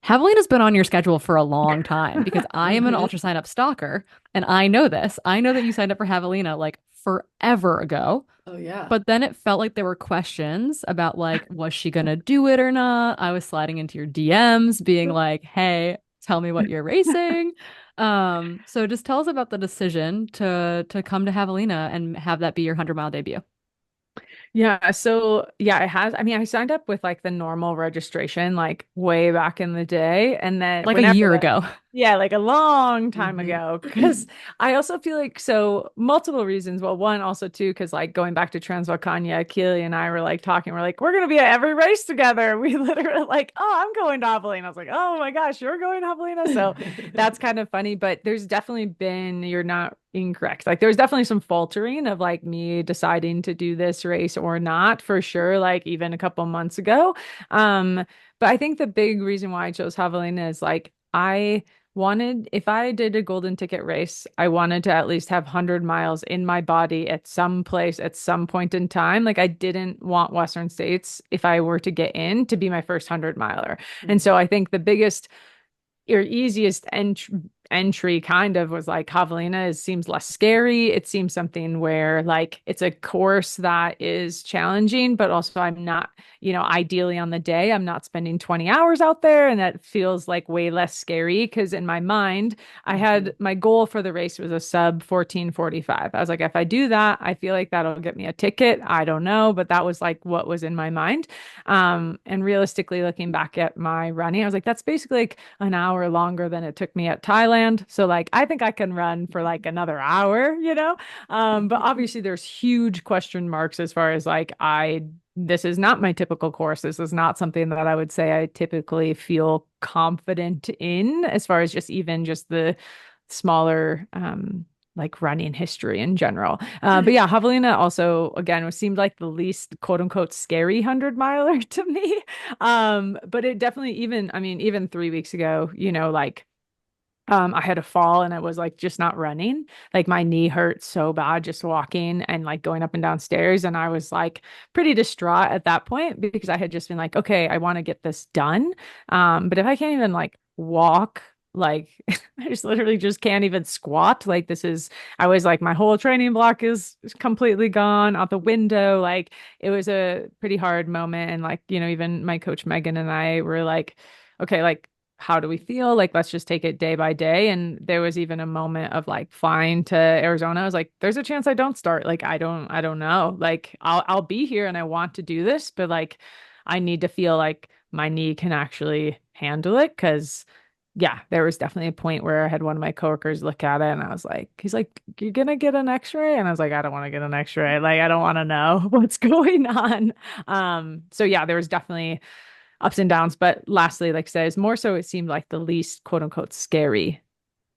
Javelina's been on your schedule for a long time because I am an Mhm. ultra sign up stalker and I know this. I know that you signed up for Javelina like forever ago. Oh yeah. But then it felt like there were questions about like, was she gonna do it or not? I was sliding into your DMs being like, hey, tell me what you're racing. So just tell us about the decision to come to Javelina and have that be your 100-mile debut. Yeah, so yeah, it has. I mean, I signed up with like the normal registration like way back in the day. And then Like a whenever year that, ago. yeah, like a long time Mhm. ago. Because I also feel like so multiple reasons. Well, one also too, because like going back to Transvulcania, Keely and I were like talking, we're like, we're gonna be at every race together. We literally like, oh, I'm going to Havalina. I was like, oh my gosh, you're going to Havalina. So that's kind of funny. But there's definitely been, you're not incorrect. Like there's definitely some faltering of like me deciding to do this race or not for sure, like even a couple months ago. But I think the big reason why I chose Havalina is like I wanted, if I did a golden ticket race, I wanted to at least have 100 miles in my body at some place at some point in time. Like I didn't want Western States, if I were to get in, to be my first 100 miler. And so I think the biggest your easiest entry kind of was like Javelina seems less scary. It seems something where like it's a course that is challenging, but also I'm not, ideally on the day, I'm not spending 20 hours out there. And that feels like way less scary because in my mind, I had my goal for the race was a sub 14:45. I was like, if I do that, I feel like that'll get me a ticket. I don't know, but that was like what was in my mind. And realistically, looking back at my running, I was like, that's basically like an hour longer than it took me at Thailand. So like, I think I can run for like another hour, but obviously there's huge question marks as far as like, this is not my typical course. This is not something that I would say I typically feel confident in as far as just the smaller, like running history in general. But yeah, Havalina also, again, seemed like the least quote unquote scary 100 miler to me. But it definitely even 3 weeks ago, I had a fall and it was like just not running. Like my knee hurt so bad just walking and like going up and down stairs. And I was like pretty distraught at that point because I had just been like, okay, I want to get this done. But if I can't even like walk, like I just literally just can't even squat. Like I was like, my whole training block is completely gone out the window. Like it was a pretty hard moment. And like, even my coach Megan and I were like, okay, like, how do we feel? Like, let's just take it day by day. And there was even a moment of like flying to Arizona. I was like, there's a chance I don't start. Like, I don't know. Like, I'll be here and I want to do this, but like, I need to feel like my knee can actually handle it. Cause yeah, there was definitely a point where I had one of my coworkers look at it and I was like, he's like, you're gonna get an x-ray? And I was like, I don't want to get an x-ray. Like, I don't want to know what's going on. So yeah, there was definitely ups and downs. But lastly, like I said, more so it seemed like the least quote unquote scary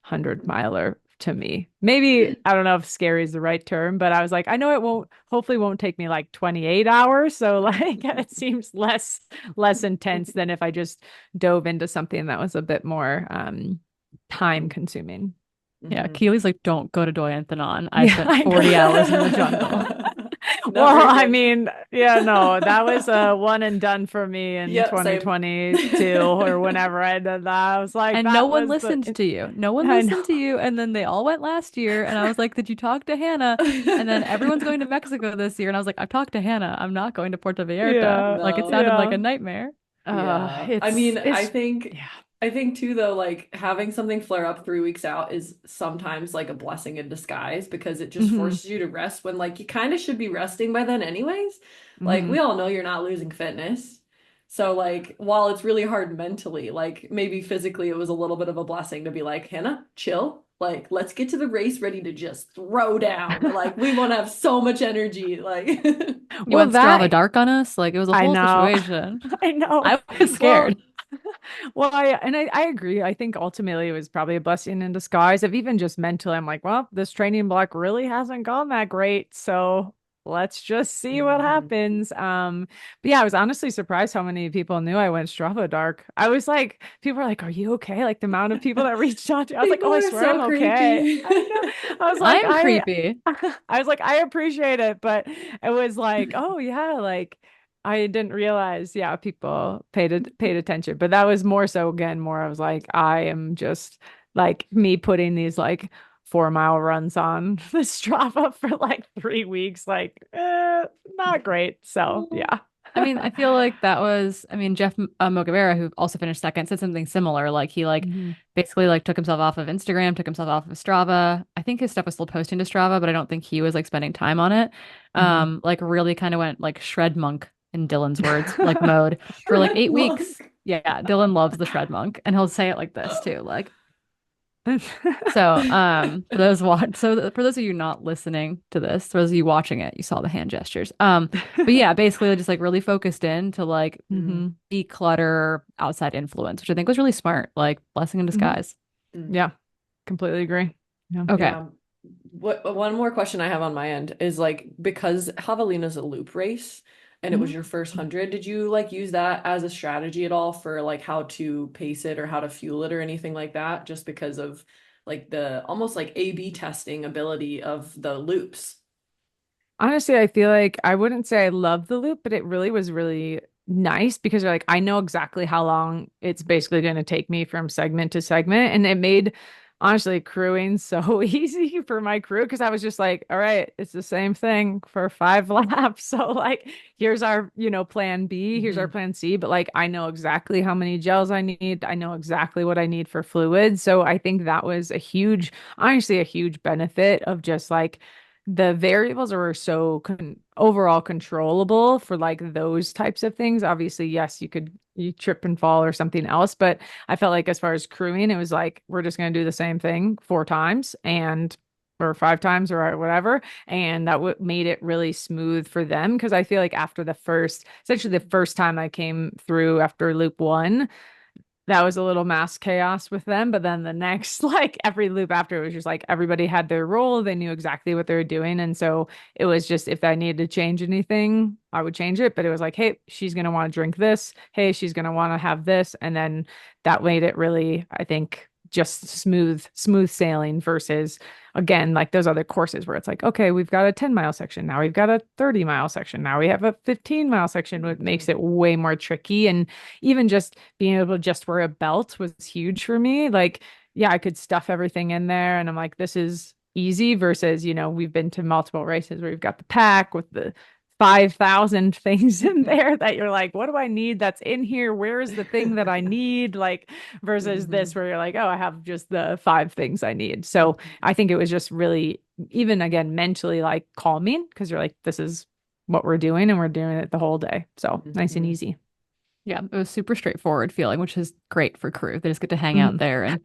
100 miler to me. Maybe I don't know if scary is the right term, but I was like, I know it hopefully won't take me like 28 hours. So like it seems less intense than if I just dove into something that was a bit more time consuming. Yeah, Keely's like, don't go to Doyanthenon. I spent 40 hours in the jungle. Well, I mean, yeah, no, that was a one and done for me in Yep, 2022 or whenever I did that. I was like, And that no one was listened to you. No one I listened know. to you. And then they all went last year. And I was like, did you talk to Hannah? And then everyone's going to Mexico this year. And I was like, I've talked to Hannah. I'm not going to Puerto Vallarta. Yeah, Like it sounded like No. a nightmare. Yeah. I it's mean, I think yeah. I think too though, like having something flare up 3 weeks out is sometimes like a blessing in disguise because it just Hmm. forces you to rest when like you kind of should be resting by then anyways. Like Hmm. we all know you're not losing fitness. So like while it's really hard mentally, like maybe physically it was a little bit of a blessing to be like, Hannah, chill. Like let's get to the race ready to just throw down. Like we won't have so much energy. Like You Well, went Strava that dark on us. Like it was a I whole know. situation. I know. I was Well, scared. well, I agree. I think ultimately it was probably a blessing in disguise. If even just mentally, I'm like, well, this training block really hasn't gone that great. So let's just see what Mhm. happens. But yeah, I was honestly surprised how many people knew I went Strava dark. I was like, people were like, are you okay? Like the amount of people that reached out to, I was like, People oh, I are swear I'm so okay. creepy. I know. I was like, I'm creepy. I was like, I appreciate it, but it was like, oh yeah, like I didn't realize, yeah, people paid attention, but that was more so again, more I was like, I am just like me putting these like 4 mile runs on the Strava for like 3 weeks, like not great. So yeah. I mean, I feel like that was, I mean, Jeff Mogavera, who also finished second, said something similar. Like he like Mhm. basically like took himself off of Instagram, took himself off of Strava. I think his stuff was still posting to Strava, but I don't think he was like spending time on it. Mhm. Like really kind of went like shred monk in Dylan's words, like mode for like Red 8 weeks. monk. Yeah, Dylan loves the shred monk, and he'll say it like this too, like so, for those of you not listening to this, for those of you watching it, you saw the hand gestures. But yeah, basically just like really focused in to like Mhm. declutter outside influence, which I think was really smart, like blessing in Mhm. disguise. Yeah, completely agree. Yeah. Okay. Yeah. What one more question I have on my end is like because Javelina's a loop race, and it was your first 100. Did you like use that as a strategy at all for like how to pace it or how to fuel it or anything like that? Just because of like the almost like A/B testing ability of the loops. Honestly, I feel like I wouldn't say I love the loop, but it really was really nice because like I know exactly how long it's basically going to take me from segment to segment. And it made honestly crewing so easy for my crew because I was just like, all right, it's the same thing for 5 laps. So like here's our, plan B, here's our Mhm. plan C, but like I know exactly how many gels I need. I know exactly what I need for fluids. So I think that was honestly a huge benefit of just like the variables are so overall controllable for like those types of things. Obviously, yes, you trip and fall or something else, but I felt like as far as crewing, it was like we're just going to do the same thing 4 times and or 5 times or whatever, and that made it really smooth for them because I feel like after essentially the first time I came through after loop one, that was a little mass chaos with them. But then the next, like every loop after, it was just like everybody had their role. They knew exactly what they were doing. And so it was just if I needed to change anything, I would change it. But it was like, hey, she's going to want to drink this. Hey, she's going to want to have this. And then that made it really, I think, just smooth sailing versus again like those other courses where it's like okay we've got a 10-mile section now we've got a 30-mile section now we have a 15-mile section which makes it way more tricky and even just being able to just wear a belt was huge for me. Like, yeah, I could stuff everything in there and I'm like, this is easy versus, we've been to multiple races where you've got the pack with the 5,000 things in there that you're like, what do I need that's in here? Where is the thing that I need? Like, versus this Mhm. where you're like, oh, I have just the 5 things I need. So I think it was just really, even again, mentally like calming because you're like, this is what we're doing and we're doing it the whole day. So nice and Mhm. easy. Yeah, it was super straightforward feeling, which is great for crew. They just get to hang out Mhm. there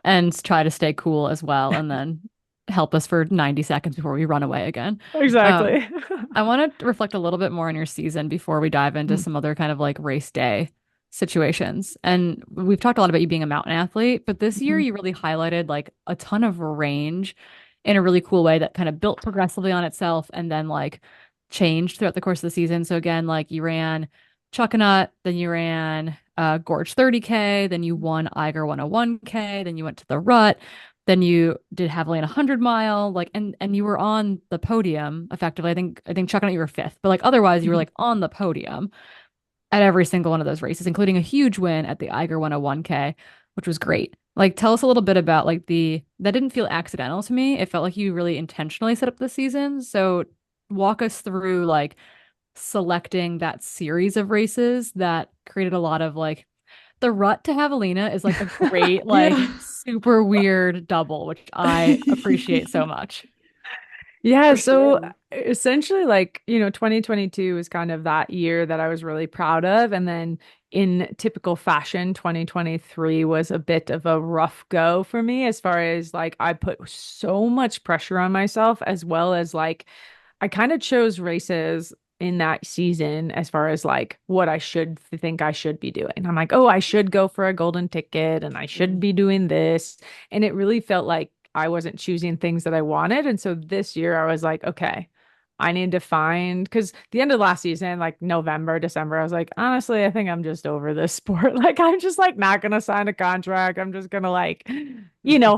and try to stay cool as well, and then help us for 90 seconds before we run away again. Um, Exactly. I want to reflect a little bit more on your season before we dive into Mm, some other kind of like race day situations. And we've talked a lot about you being a mountain athlete, but this year mhm, you really highlighted like a ton of range in a really cool way that kind of built progressively on itself and then like changed throughout the course of the season. So again, like you ran Chuckanut, then you ran Gorge 30K, then you won Eiger 101K, then you went to the Rut, then you did Havalina 100 mile, like and you were on the podium effectively. I think Chuckanut you were fifth, but like otherwise you were mhm. like on the podium at every single one of those races, including a huge win at the Eiger 101K, which was great. Like tell us a little bit about like the that didn't feel accidental to me. It felt like you really intentionally set up the season. So walk us through like selecting that series of races that created a lot of like the Rut to Javelina is like a great, like Yeah. super weird double, which I appreciate so much. Yeah, For so sure. essentially like, 2022 was kind of that year that I was really proud of. And then in typical fashion, 2023 was a bit of a rough go for me as far as like I put so much pressure on myself as well as like I kind of chose races in that season as far as like what I should think I should be doing. I'm like, oh, I should go for a golden ticket and I should Mhm. be doing this. And it really felt like I wasn't choosing things that I wanted. And so this year I was like, okay, I need to find because the end of last season, like November, December, I was like, honestly, I think I'm just over this sport. Like, I'm just like not gonna sign a contract. I'm just gonna like,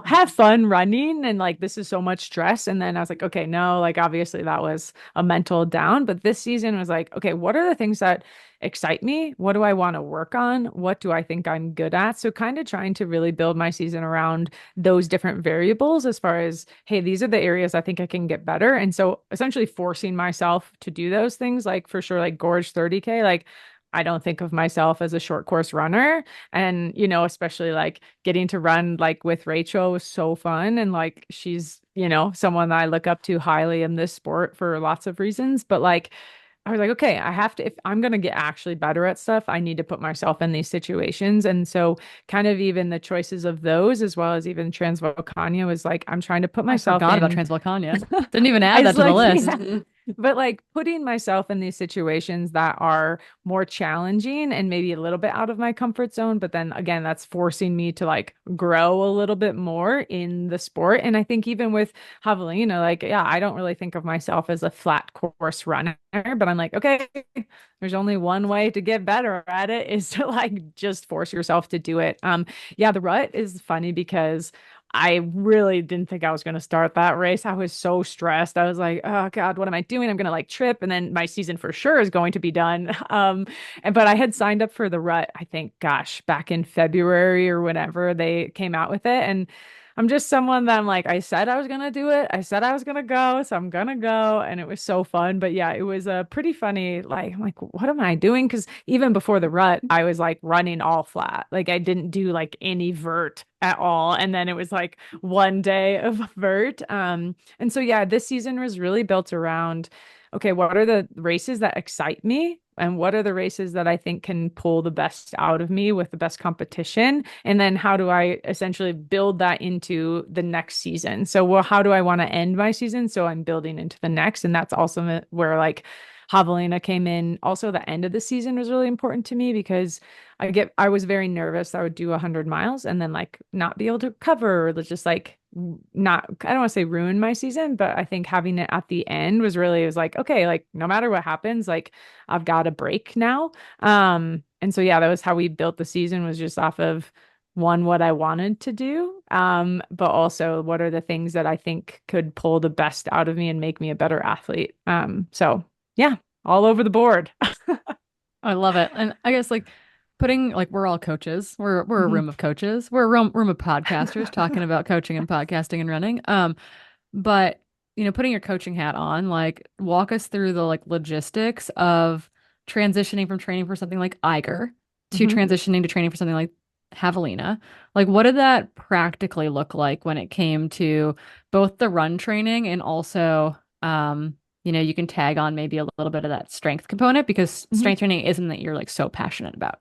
have fun running. And like, this is so much stress. And then I was like, okay, no, like, obviously that was a mental down. But this season was like, okay, what are the things that excite me? What do I want to work on? What do I think I'm good at? So, kind of trying to really build my season around those different variables as far as, hey, these are the areas I think I can get better. And so, essentially, forcing myself to do those things, like for sure, like Gorge 30K, like, I don't think of myself as a short course runner. And, especially like getting to run like with Rachel was so fun. And like she's, someone that I look up to highly in this sport for lots of reasons. But like, I was like, okay, I have to, if I'm going to get actually better at stuff, I need to put myself in these situations. And so, kind of even the choices of those, as well as even Transvulcania, was like, I'm trying to put I myself forgot about in. Transvulcania. Didn't even I add that was to the like, list. Mhm. But like putting myself in these situations that are more challenging and maybe a little bit out of my comfort zone, but then again, that's forcing me to like grow a little bit more in the sport. And I think even with Javelina, like, yeah, I don't really think of myself as a flat course runner, but I'm like, okay, there's only one way to get better at it is to like just force yourself to do it. Yeah, the rut is funny because I really didn't think I was going to start that race. I was so stressed. I was like, oh God, what am I doing? I'm going to like trip and then my season for sure is going to be done. But I had signed up for the rut, I think, gosh, back in February or whenever they came out with it. And I'm just someone that I'm like, I said I was gonna do it. I said I was gonna go, so I'm gonna go. And it was so fun. But yeah, it was a pretty funny, like, I'm like, what am I doing? Because even before the rut, I was like running all flat. Like I didn't do like any vert at all. And then it was like one day of vert. And so yeah, this season was really built around, okay, what are the races that excite me? And what are the races that I think can pull the best out of me with the best competition? And then how do I essentially build that into the next season? So, well, how do I want to end my season? So I'm building into the next. And that's also where like Havalina came in. Also, the end of the season was really important to me because I was very nervous. I would do 100 miles and then like not be able to cover or just like not, I don't want to say ruin my season, but I think having it at the end it was like, okay, like no matter what happens, like I've got a break now. And so yeah, that was how we built the season was just off of one, what I wanted to do, but also what are the things that I think could pull the best out of me and make me a better athlete. So yeah, all over the board. I love it. And I guess like putting like we're all coaches. We're a Mhm. room of coaches. We're a room of podcasters talking about coaching and podcasting and running. But putting your coaching hat on, like walk us through the like logistics of transitioning from training for something like Eiger to Mhm. transitioning to training for something like Havalina. Like what did that practically look like when it came to both the run training and also you can tag on maybe a little bit of that strength component because Mhm. strength training isn't that you're like so passionate about.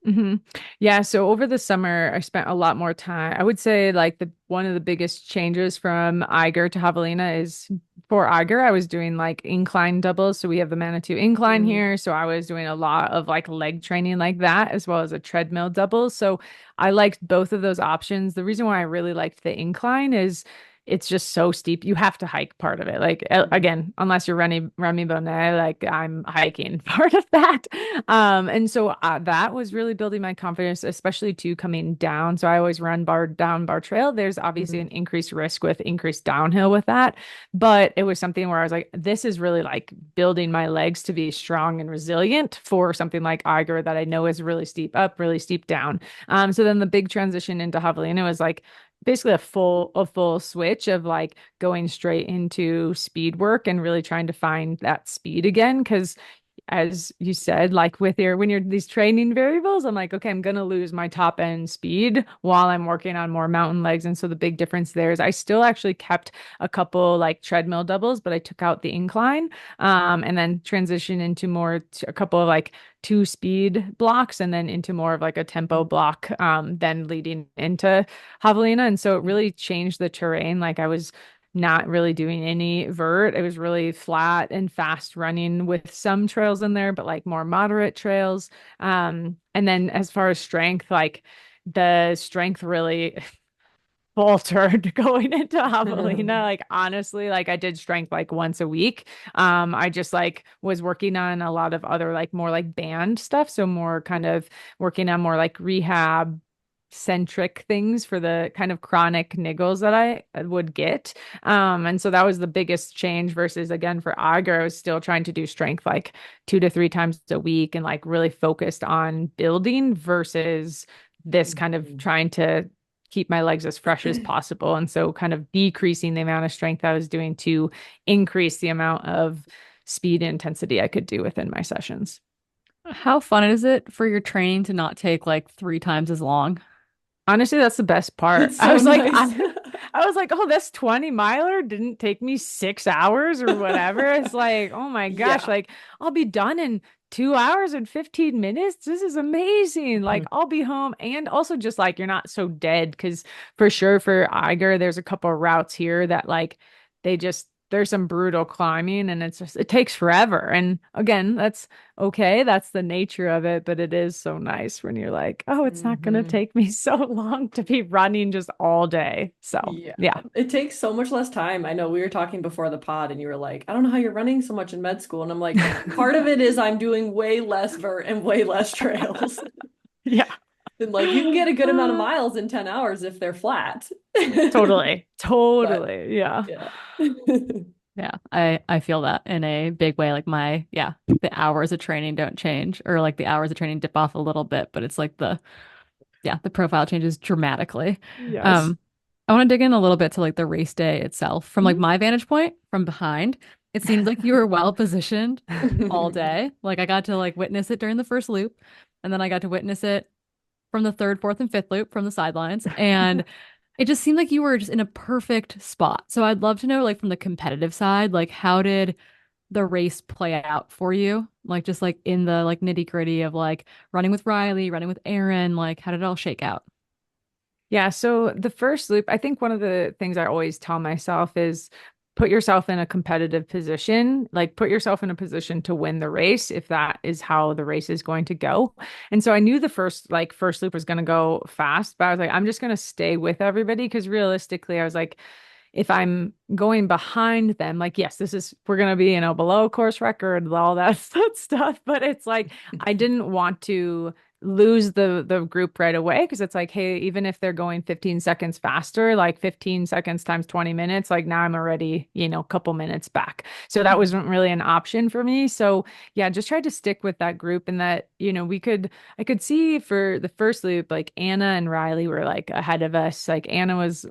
hmm Yeah, so over the summer, I spent a lot more time. I would say like the one of the biggest changes from Eiger to Javelina is for Eiger, I was doing like incline doubles. So we have the Manitou incline Mm, here. So I was doing a lot of like leg training like that, as well as a treadmill double. So I liked both of those options. The reason why I really liked the incline is it's just so steep. You have to hike part of it. Like mhm, again, unless you're running Remy Bonnet, like I'm hiking part of that. And so that was really building my confidence, especially to coming down. So I always run bar trail. There's obviously mhm, an increased risk with increased downhill with that, but it was something where I was like, this is really like building my legs to be strong and resilient for something like Eiger that I know is really steep up, really steep down. So then the big transition into Javelina was like basically a full switch of like going straight into speed work and really trying to find that speed again because as you said, like with your when you're these training variables, I'm like, okay, I'm gonna lose my top end speed while I'm working on more mountain legs. And so the big difference there is I still actually kept a couple like treadmill doubles, but I took out the incline, and then transitioned into a couple of like two speed blocks and then into more of like a tempo block, then leading into Javelina. And so it mhm, really changed the terrain. Like I was not really doing any vert. It was really flat and fast running with some trails in there, but like more moderate trails. And then as far as strength, like the strength really faltered going into Havalina. Like honestly, like I did strength like once a week. I just like was working on a lot of other like more like band stuff. So more kind of working on more like rehab centric things for the kind of chronic niggles that I would get. And so that was the biggest change versus again for Auger, I was still trying to do strength like 2 to 3 times a week and like really focused on building versus this kind of mhm. trying to keep my legs as fresh as possible. And so kind of decreasing the amount of strength I was doing to increase the amount of speed and intensity I could do within my sessions. How fun is it for your training to not take like 3 times as long? Honestly, that's the best part. It's so nice. I was like, oh, this 20 miler didn't take me 6 hours or whatever. It's like, oh my gosh, Yeah. like I'll be done in 2 hours and 15 minutes. This is amazing. Like Mhm. I'll be home and also just like you're not so dead because for sure for Eiger, there's a couple of routes here that like they just there's some brutal climbing and it's just it takes forever. And again, that's okay. That's the nature of it, but it is so nice when you're like, oh, it's not gonna Hmm. take me so long to be running just all day. So Yeah, yeah. it takes so much less time. I know we were talking before the pod and you were like, I don't know how you're running so much in med school. And I'm like, part of it is I'm doing way less vert and way less trails. Yeah. And like you can get a good amount of miles in 10 hours if they're flat. Totally. But Totally. Yeah. yeah. Yeah, I feel that in a big way. Like my, yeah, the hours of training don't change, or like the hours of training dip off a little bit, but it's like the, yeah, the profile changes dramatically. Yes. Um, I want to dig in a little bit to like the race day itself. From like Mhm. my vantage point from behind, it seemed like you were well positioned all day. Like I got to like witness it during the first loop, and then I got to witness it from the third, fourth, and fifth loop from the sidelines. And it just seemed like you were just in a perfect spot. So I'd love to know, like, from the competitive side, like, how did the race play out for you? Like, just like in the like nitty gritty of like running with Riley, running with Aaron, like, how did it all shake out? Yeah, so the first loop, I think one of the things I always tell myself is put yourself in a competitive position, like put yourself in a position to win the race if that is how the race is going to go. And so I knew the first loop was going to go fast, but I was like, I'm just going to stay with everybody because realistically, I was like, if I'm going behind them, like, yes, we're going to be, below course record, all that stuff. But it's like, I didn't want to lose the group right away because it's like, hey, even if they're going 15 seconds faster, like 15 seconds times 20 minutes, like now I'm already, a couple minutes back. So that wasn't really an option for me. So yeah, just tried to stick with that group and that, I could see for the first loop, like Anna and Riley were like ahead of us. Like Anna was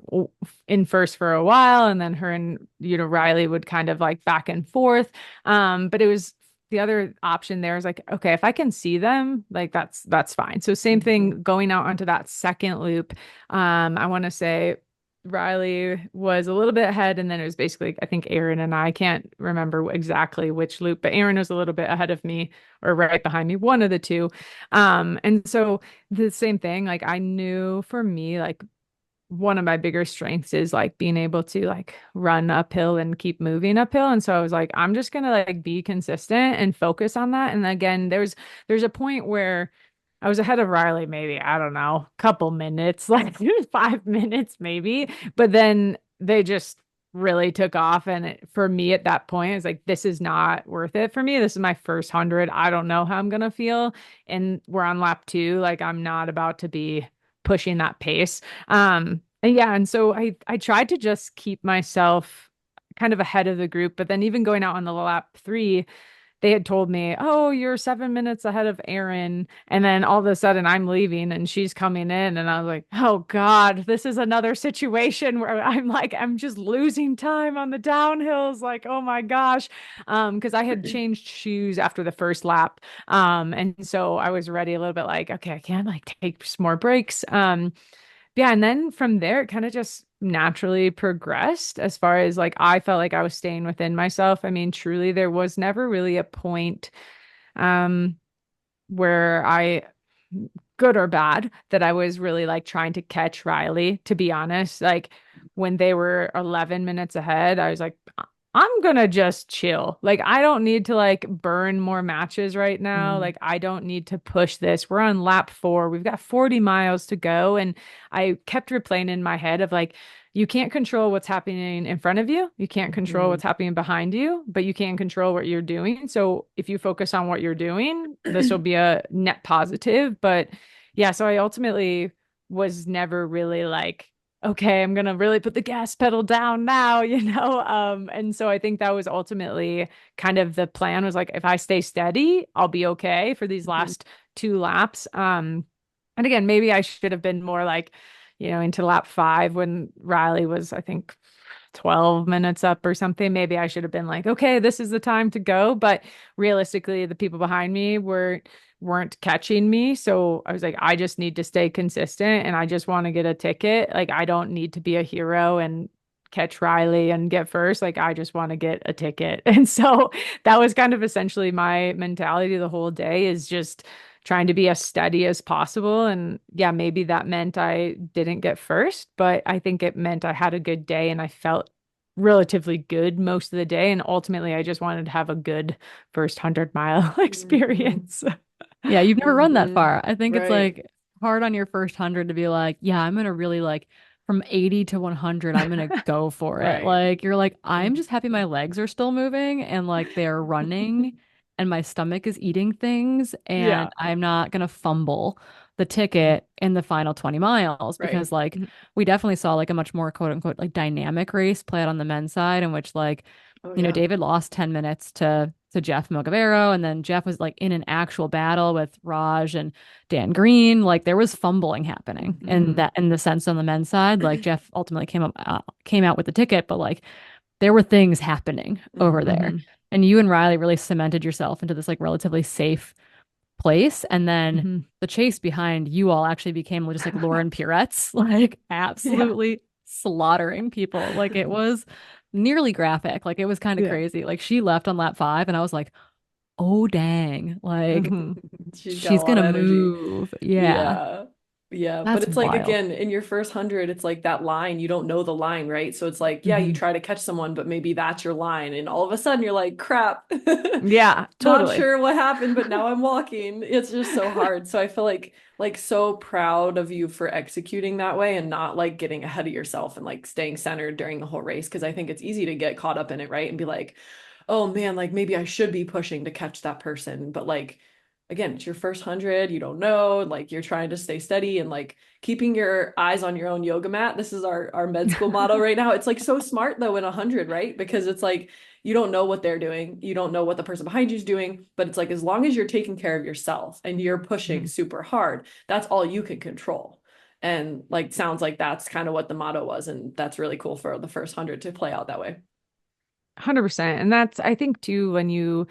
in first for a while, and then her and Riley would kind of like back and forth. But it was the other option there is like, okay, if I can see them, like that's fine. So same Mhm. thing going out onto that second loop. I want to say Riley was a little bit ahead, and then it was basically, I think Aaron and I can't remember exactly which loop, but Aaron was a little bit ahead of me or right behind me, one of the two. And so the same thing, like I knew for me, like one of my bigger strengths is like being able to like run uphill and keep moving uphill. And so I was like, I'm just gonna like be consistent and focus on that. And again, there's a point where I was ahead of Riley, maybe, I don't know, couple minutes, like 5 minutes maybe. But then they just really took off. And for me at that point, it's like, this is not worth it for me. This is my first 100. I don't know how I'm gonna feel. And we're on lap 2. Like I'm not about to be pushing that pace. And yeah, and so I tried to just keep myself kind of ahead of the group, but then even going out on the lap 3, they had told me, "Oh, you're 7 minutes ahead of Erin," and then all of a sudden I'm leaving and she's coming in, and I was like, "Oh God, this is another situation where I'm like I'm just losing time on the downhills." Like, oh my gosh, because I had changed shoes after the first lap, and so I was ready a little bit like, okay, I can like take some more breaks, yeah, and then from there, it kind of just naturally progressed as far as like I felt like I was staying within myself. I mean, truly, there was never really a point um where good or bad, that I was really like trying to catch Riley, to be honest. Like when they were 11 minutes ahead, I was like, I'm gonna just chill. Like, I don't need to like burn more matches right now. Mm. Like, I don't need to push this. We're on lap 4. We've got 40 miles to go. And I kept replaying in my head of like, you can't control what's happening in front of you. You can't control Mhm. what's happening behind you, but you can control what you're doing. So if you focus on what you're doing, this will be a net positive. But yeah, so I ultimately was never really like, okay, I'm gonna really put the gas pedal down now, And so I think that was ultimately kind of the plan was like, if I stay steady, I'll be okay for these Mhm. last 2 laps. And again, maybe I should have been more like, into lap 5 when Riley was, I think, 12 minutes up or something. Maybe I should have been like, okay, this is the time to go. But realistically, the people behind me weren't catching me. So I was like, I just need to stay consistent and I just want to get a ticket. Like I don't need to be a hero and catch Riley and get first. Like I just want to get a ticket. And so that was kind of essentially my mentality the whole day, is just trying to be as steady as possible. And yeah, maybe that meant I didn't get first, but I think it meant I had a good day and I felt relatively good most of the day. And ultimately, I just wanted to have a good first 100-mile Mhm. experience. Yeah, you've never run that Mhm. far. I think it's Right. like hard on your first 100 to be like, yeah, I'm gonna really like from 80 to 100, I'm gonna go for it. Right. Like you're like, I'm just happy my Mhm. legs are still moving and like they're running and my stomach is eating things and Yeah. I'm not gonna fumble the ticket in the final 20 miles Right. because like we definitely saw like a much more quote unquote like dynamic race play out on the men's side in which like Oh you know, yeah. David lost 10 minutes to Jeff Mogavero, and then Jeff was like in an actual battle with Raj and Dan Green. Like there was fumbling happening in Mhm. that in the sense on the men's side. Like Jeff ultimately came out with the ticket, but like there were things happening over Mhm. there. Mhm. And you and Riley really cemented yourself into this like relatively safe place. And then Mhm. the chase behind you all actually became just like Lauren Pirette's, like Yeah. absolutely slaughtering people. Like it was nearly graphic. Like it was kind of Yeah. crazy. Like she left on lap 5 and I was like, oh dang. Like Mhm. She's got a she's lot gonna of energy. move. Yeah. Yeah. Yeah. But That's it's like, wild. again, in your first 100, it's like that line, you don't know the line, right? So it's like, yeah, you Mhm. try to catch someone, but maybe that's your line. And all of a sudden you're like, crap, Yeah, not totally. sure what happened, but now I'm walking. It's just so hard. So I feel like so proud of you for executing that way and not like getting ahead of yourself and like staying centered during the whole race. Cause I think it's easy to get caught up in it, right? And be like, oh man, like maybe I should be pushing to catch that person. But like, again, it's your first 100, you don't know, like you're trying to stay steady and like keeping your eyes on your own yoga mat. This is our med school motto right now. It's like so smart though in 100, right? Because it's like you don't know what they're doing. You don't know what the person behind you is doing, but it's like as long as you're taking care of yourself and you're pushing Mhm. super hard, that's all you can control. And like sounds like that's kind of what the motto was, and that's really cool for the first 100 to play out that way. 100%. And that's, I think, too, when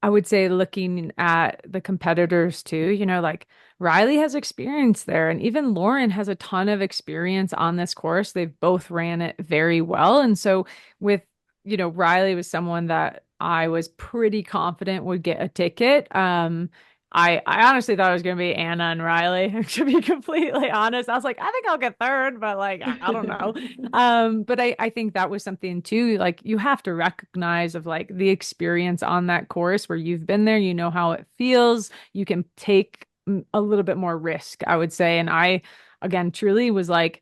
I would say looking at the competitors too, like Riley has experience there, and even Lauren has a ton of experience on this course. They've both ran it very well. And so with, Riley was someone that I was pretty confident would get a ticket. I honestly thought it was going to be Anna and Riley, to be completely honest. I was like, I think I'll get third, but like, I don't know. But I think that was something too, like you have to recognize of like the experience on that course where you've been there, you know how it feels. You can take a little bit more risk, I would say. And I, again, truly was like,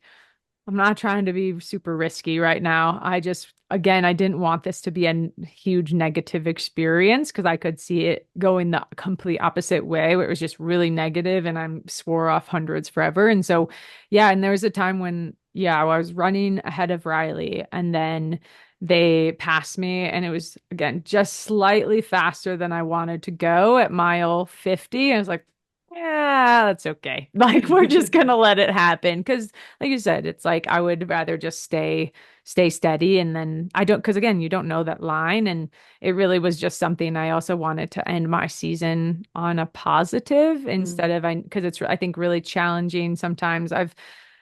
I'm not trying to be super risky right now. I just, again, I didn't want this to be a huge negative experience because I could see it going the complete opposite way where it was just really negative and I'm swore off hundreds forever. And so, yeah, and there was a time when, yeah, I was running ahead of Riley and then they passed me and it was, again, just slightly faster than I wanted to go at mile 50. I was like, yeah, that's okay. Like we're just gonna let it happen because like you said, it's like I would rather just stay steady and then I don't because again, you don't know that line and it really was just something I also wanted to end my season on a positive Mm, instead of I because it's I think really challenging sometimes. I've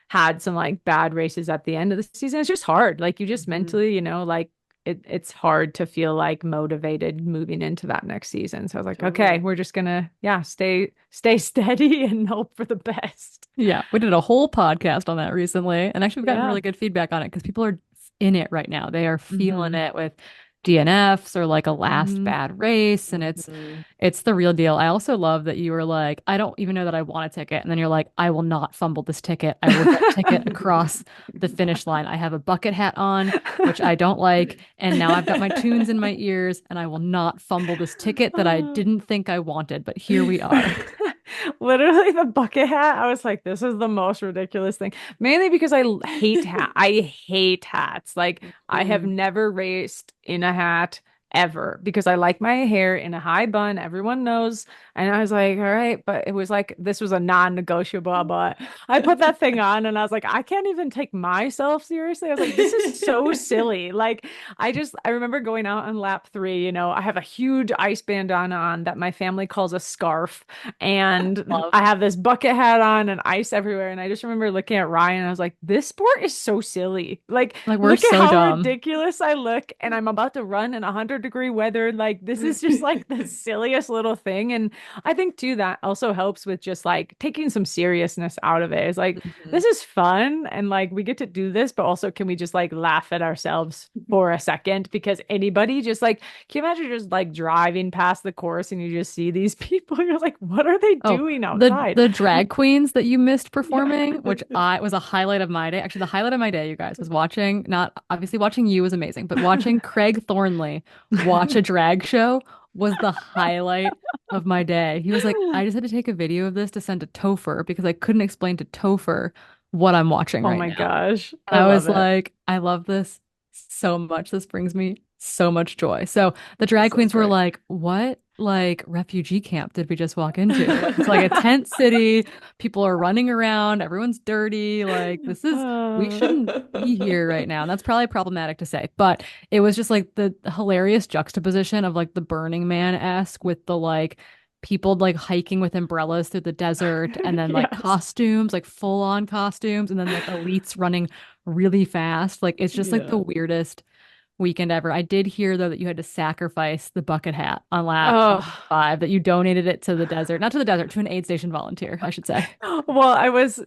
had some like bad races at the end of the season. It's just hard. Like you just mhm. mentally, like it's hard to feel like motivated moving into that next season. So I was like, okay, Totally. we're just gonna, yeah, stay steady and hope for the best. Yeah, we did a whole podcast on that recently, and actually we've gotten Yeah. really good feedback on it because people are in it right now. They are feeling Hmm. it with DNFs or like a last Hmm. bad race, and Mhm. it's the real deal. I also love that you were like, I don't even know that I want a ticket, and then you're like, I will not fumble this ticket. I will get a ticket across the finish line. I have a bucket hat on, which I don't like, and now I've got my tunes in my ears, and I will not fumble this ticket that I didn't think I wanted, but here we are. Literally the bucket hat. I was like, this is the most ridiculous thing. Mainly because hate hat. I hate hats. Like I have Mm. never raced in a hat ever because I like my hair in a high bun. Everyone knows. And I was like, all right, but it was like this was a non-negotiable. But I put that thing on and I was like, I can't even take myself seriously. I was like, this is so silly. Like I remember going out on lap 3, I have a huge ice bandana on that my family calls a scarf and Love. I have this bucket hat on and ice everywhere. And I just remember looking at Ryan and I was like, this sport is so silly. Like, Like we're look at so how dumb. ridiculous I look. And I'm about to run in 100 100-degree weather. Like, this is just like the silliest little thing. And I think too, that also helps with just like taking some seriousness out of it. It's like, Mhm. this is fun and like we get to do this, but also can we just like laugh at ourselves for a second? Because anybody just like, can you imagine just like driving past the course and you just see these people? You're like, what are they Oh, doing the outside? the drag queens that you missed Yeah. performing, which I was a highlight of my day. Actually, the highlight of my day, you guys, was watching, not obviously watching you was amazing, but watching Craig Thornley watch a drag show was the highlight of my day. He was like, I just had to take a video of this to send to Topher because I couldn't explain to Topher what I'm watching Oh right my now. gosh. And I I love was it. like, I love this so much. This brings me so much joy. So the drag That's so queens were great. like, what like refugee camp did we just walk into? Like it's like a tent city. People are running around, everyone's dirty. Like we shouldn't be here right now. And that's probably problematic to say, but it was just like the hilarious juxtaposition of like the Burning Man-esque with the like people like hiking with umbrellas through the desert and then like Yes. costumes, like full on costumes, and then like elites running really fast. Like it's just like the Yeah. weirdest weekend ever. I did hear though that you had to sacrifice the bucket hat on lap Oh. 5, that you donated it to the desert, not to the desert, to an aid station volunteer, I should say. Well,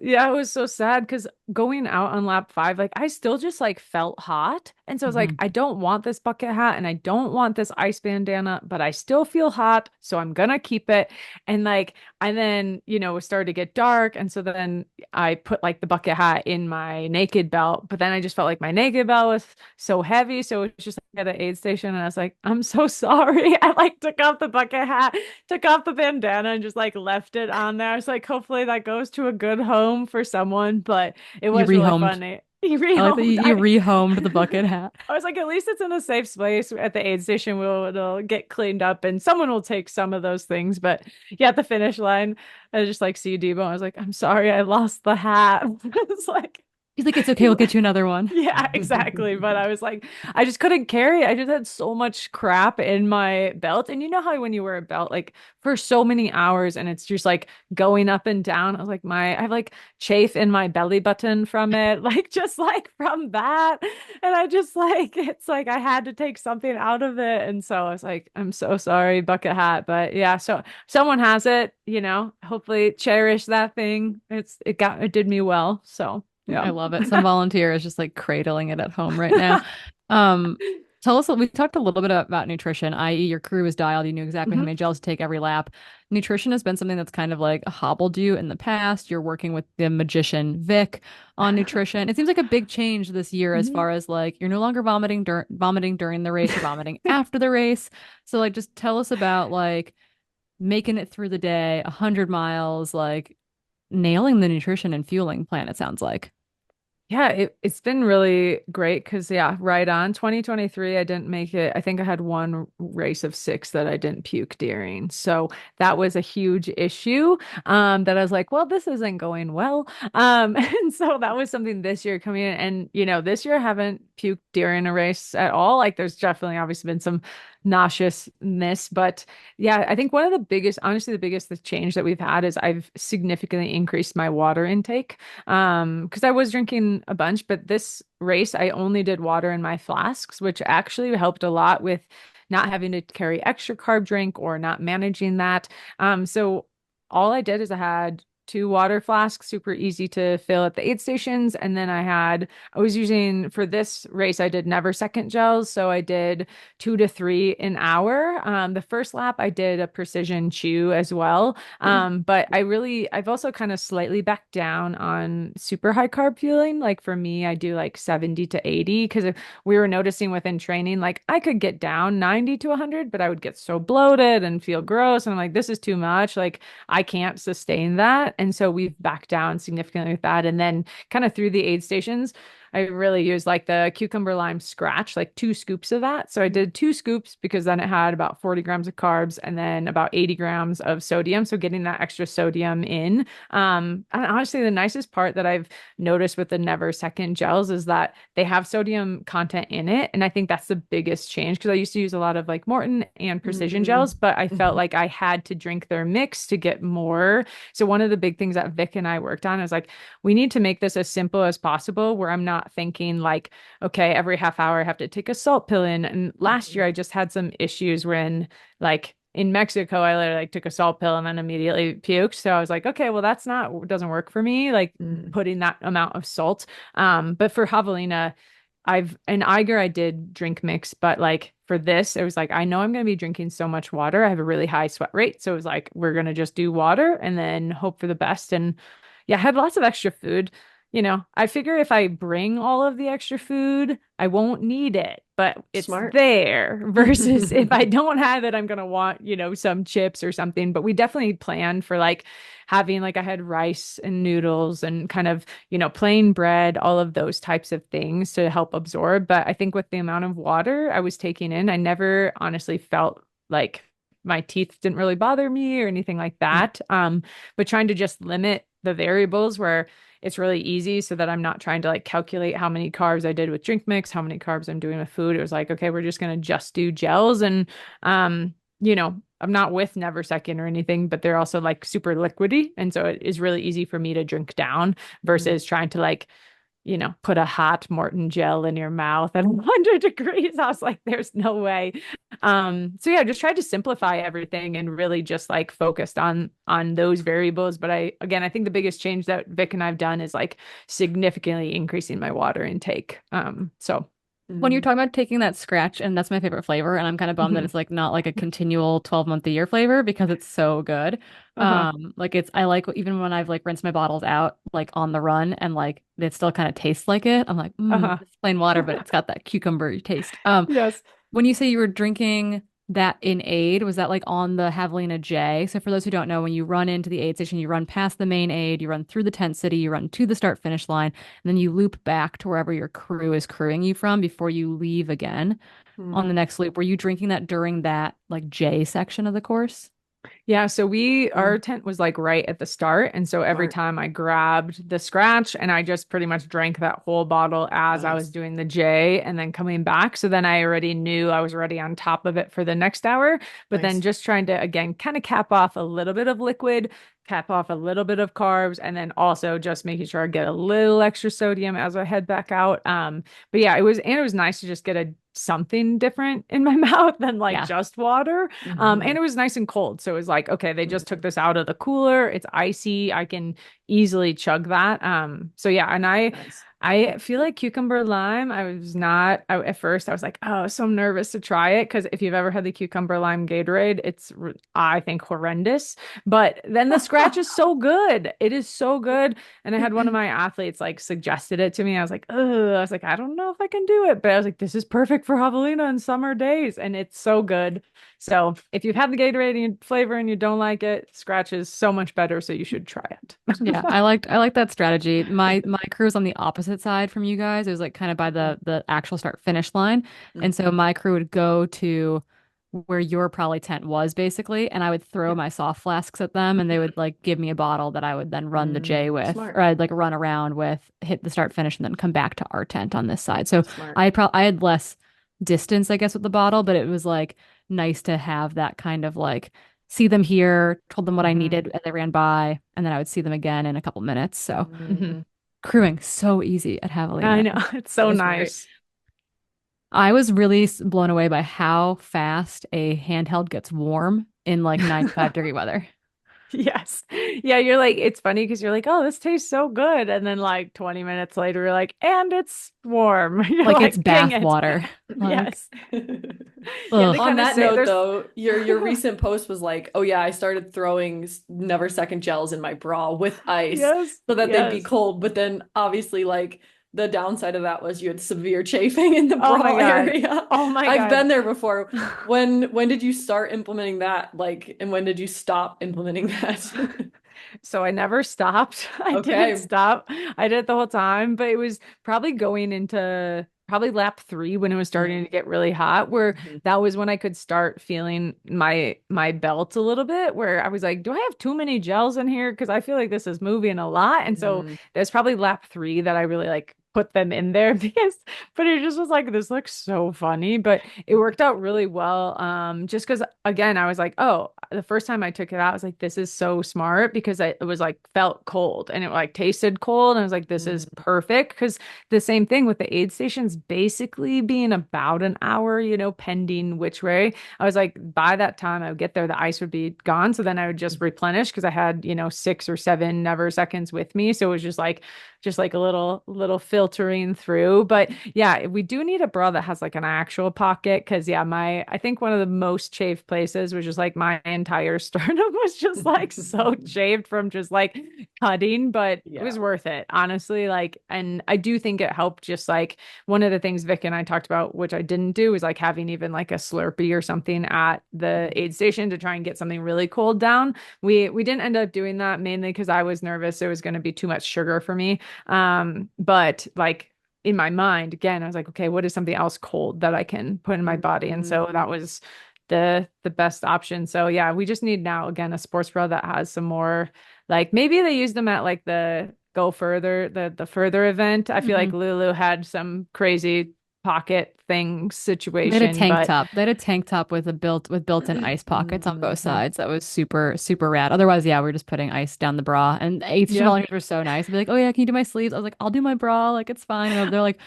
yeah, I was so sad because going out on lap 5, like I still just like felt hot. And so I was like, Mhm. I don't want this bucket hat and I don't want this ice bandana, but I still feel hot. So I'm gonna keep it. And like, and then, it started to get dark. And so then I put like the bucket hat in my naked belt, but then I just felt like my naked belt was so heavy. So it was just like at an aid station. And I was like, I'm so sorry. I like took off the bucket hat, took off the bandana and just like left it on there. I was like, hopefully that goes to a good home for someone, but it You was really rehomed. funny. He I like that rehomed. you rehomed the bucket hat. I was like, at least it's in a safe space at the aid station. It'll get cleaned up and someone will take some of those things. But yeah, at the finish line, I just like see Debo. I was like, I'm sorry, I lost the hat. It's like, He's like, it's okay, we'll get you another one. yeah, exactly. But I was like, I just couldn't carry it. I just had so much crap in my belt. And you know how when you wear a belt, like for so many hours and it's just like going up and down. I was like, I have like chafe in my belly button from it, like just like from that. And I just like, it's like I had to take something out of it. And so I was like, I'm so sorry, bucket hat. But yeah, so someone has it, hopefully cherish that thing. It did me well. So yeah. I love it. Some volunteer is just like cradling it at home right now. Um, Tell us, we talked a little bit about nutrition, i.e., your crew was dialed, you knew exactly how Mhm. many gels to take every lap. Nutrition has been something that's kind of like hobbled you in the past. You're working with the magician Vic on nutrition. It seems like a big change this year as Mhm. far as like you're no longer vomiting during the race, you're vomiting after the race. So like just tell us about like making it through the day, 100 miles, like nailing the nutrition and fueling plan, it sounds like. Yeah, it's been really great because yeah, right on 2023, I didn't make it. I think I had one race of 6 that I didn't puke during. So that was a huge issue. That I was like, well, this isn't going well. And so that was something this year coming in. And this year I haven't puked during a race at all. Like there's definitely obviously been some nauseousness, but yeah, I think one of the biggest, honestly, the biggest change that we've had is I've significantly increased my water intake. Because I was drinking a bunch, but this race I only did water in my flasks, which actually helped a lot with not having to carry extra carb drink or not managing that. So all I did is I had 2 water flasks, super easy to fill at the aid stations. And then I was using for this race, I did never second gels. So I did 2 to 3 an hour. The first lap, I did a precision chew as well. But I've also kind of slightly backed down on super high carb fueling. Like for me, I do like 70 to 80 because we were noticing within training, like I could get down 90 to 100, but I would get so bloated and feel gross. And I'm like, this is too much. Like I can't sustain that. And so we've backed down significantly with that. And then kind of through the aid stations, I really used like the cucumber lime scratch, like 2 scoops of that. So I did 2 scoops because then it had about 40 grams of carbs and then about 80 grams of sodium. So getting that extra sodium in. And honestly, the nicest part that I've noticed with the Never Second gels is that they have sodium content in it. And I think that's the biggest change because I used to use a lot of like Morton and Precision gels, but I felt like I had to drink their mix to get more. So one of the big things that Vic and I worked on is like, we need to make this as simple as possible where I'm not not thinking like, okay, every half hour I have to take a salt pill in. And last year I just had some issues when like in Mexico, I literally like took a salt pill and then immediately puked. So I was like, okay, well, doesn't work for me, like putting that amount of salt. But for Javelina, in Eiger, I did drink mix, but like for this, it was like, I know I'm going to be drinking so much water. I have a really high sweat rate. So it was like, we're going to just do water and then hope for the best. And yeah, I had lots of extra food. I figure if I bring all of the extra food, I won't need it, but it's Smart. there versus if I don't have it, I'm going to want, some chips or something. But we definitely planned for like having like I had rice and noodles and kind of, plain bread, all of those types of things to help absorb. But I think with the amount of water I was taking in, I never honestly felt like my teeth didn't really bother me or anything like that. But trying to just limit the variables where it's really easy so that I'm not trying to like calculate how many carbs I did with drink mix, how many carbs I'm doing with food. It was like, okay, we're just going to just do gels. And, I'm not with Never Second or anything, but they're also like super liquidy. And so it is really easy for me to drink down versus trying to like, put a hot Morton gel in your mouth at 100 degrees. I was like, there's no way. So yeah, just tried to simplify everything and really just like focused on those variables. But I think the biggest change that Vic and I've done is like significantly increasing my water intake. So when you're talking about taking that scratch, and that's my favorite flavor, and I'm kind of bummed that it's like not like a continual 12-month a year flavor because it's so good. Like I like even when I've like rinsed my bottles out like on the run and like it still kind of tastes like it. I'm like, it's plain water, but it's got that cucumber taste. Yes. When you say you were drinking that in aid, was that like on the Havalina J? So for those who don't know, when you run into the aid station, you run past the main aid, you run through the tent city, you run to the start finish line, and then you loop back to wherever your crew is crewing you from before you leave again on the next loop. Were you drinking that during that like J section of the course? Yeah, so our tent was like right at the start. And so every time I grabbed the scratch and I just pretty much drank that whole bottle as I was doing the J and then coming back. So then I already knew I was already on top of it for the next hour. But then just trying to, again, kind of cap off a little bit of liquid, cap off a little bit of carbs, and then also just making sure I get a little extra sodium as I head back out. But yeah, it was nice to just get something different in my mouth than like just water. And it was nice and cold. So it was like, okay, they just took this out of the cooler. It's icy. I can easily chug that. So yeah, and I feel like cucumber lime. At first I was like, oh, so nervous to try it. Cause if you've ever had the cucumber lime Gatorade, I think horrendous, but then the scratch is so good. It is so good. And I had one of my athletes like suggested it to me. I was like, oh, I don't know if I can do it, but I was like, this is perfect for Havalina in summer days. And it's so good. So if you've had the Gatorade flavor and you don't like it, scratch is so much better. So you should try it. Yeah, I like that strategy. My crew is on the opposite side from you guys. It was like kind of by the actual start finish line. And so my crew would go to where your probably tent was basically, and I would throw my soft flasks at them and they would like give me a bottle that I would then run the J with, or I'd like run around with, hit the start finish and then come back to our tent on this side. So I had less distance, I guess, with the bottle, but it was like nice to have that kind of like see them here, told them what I needed as they ran by, and then I would see them again in a couple minutes. So crewing so easy at Havalina. I know, it's so nice. Great. I was really blown away by how fast a handheld gets warm in like 95-degree weather. Yes. Yeah, you're like, it's funny because you're like, oh, this tastes so good. And then like 20 minutes later, you're like, and it's warm. You're like it's bath water. Yes. On that note, though, your recent post was like, oh yeah, I started throwing Never Second gels in my bra with ice so that they'd be cold. But then obviously like the downside of that was you had severe chafing in the bra area. Oh my God. I've been there before. When did you start implementing that? Like, and when did you stop implementing that? So I never stopped. I didn't stop. I did it the whole time, but it was probably going into lap 3 when it was starting to get really hot, where that was when I could start feeling my belt a little bit, where I was like, do I have too many gels in here? Because I feel like this is moving a lot. And so there's probably lap 3 that I really like put them in there but it just was like, this looks so funny, but it worked out really well. Just because again, I was like, oh, the first time I took it out, I was like, this is so smart because it was like felt cold and it like tasted cold. And I was like, this is perfect because the same thing with the aid stations basically being about an hour, pending which way. I was like, by that time I would get there, the ice would be gone. So then I would just replenish because I had, 6 or 7 never seconds with me. So it was just like a little filtering through. But yeah, we do need a bra that has like an actual pocket because yeah, I think one of the most chafed places was just like my entire sternum was just like so chafed from just like cutting, but it was worth it, honestly. Like, and I do think it helped just like one of the things Vic and I talked about, which I didn't do, was like having even like a Slurpee or something at the aid station to try and get something really cold down. We didn't end up doing that mainly because I was nervous it was going to be too much sugar for me. But like in my mind, again, I was like, okay, what is something else cold that I can put in my body? And so that was the best option. So yeah, we just need now again a sports bra that has some more, like maybe they use them at like the go further, the further event. I feel like Lulu had some crazy pocket thing They had a situation, tank but top. They had a tank top with built-in ice pockets on both sides. That was super, super rad. Otherwise, yeah, we're just putting ice down the bra. And H&M yeah. volunteers were so nice. They'd be like, "Oh yeah, can you do my sleeves?" I was like, "I'll do my bra. Like it's fine." And they're like,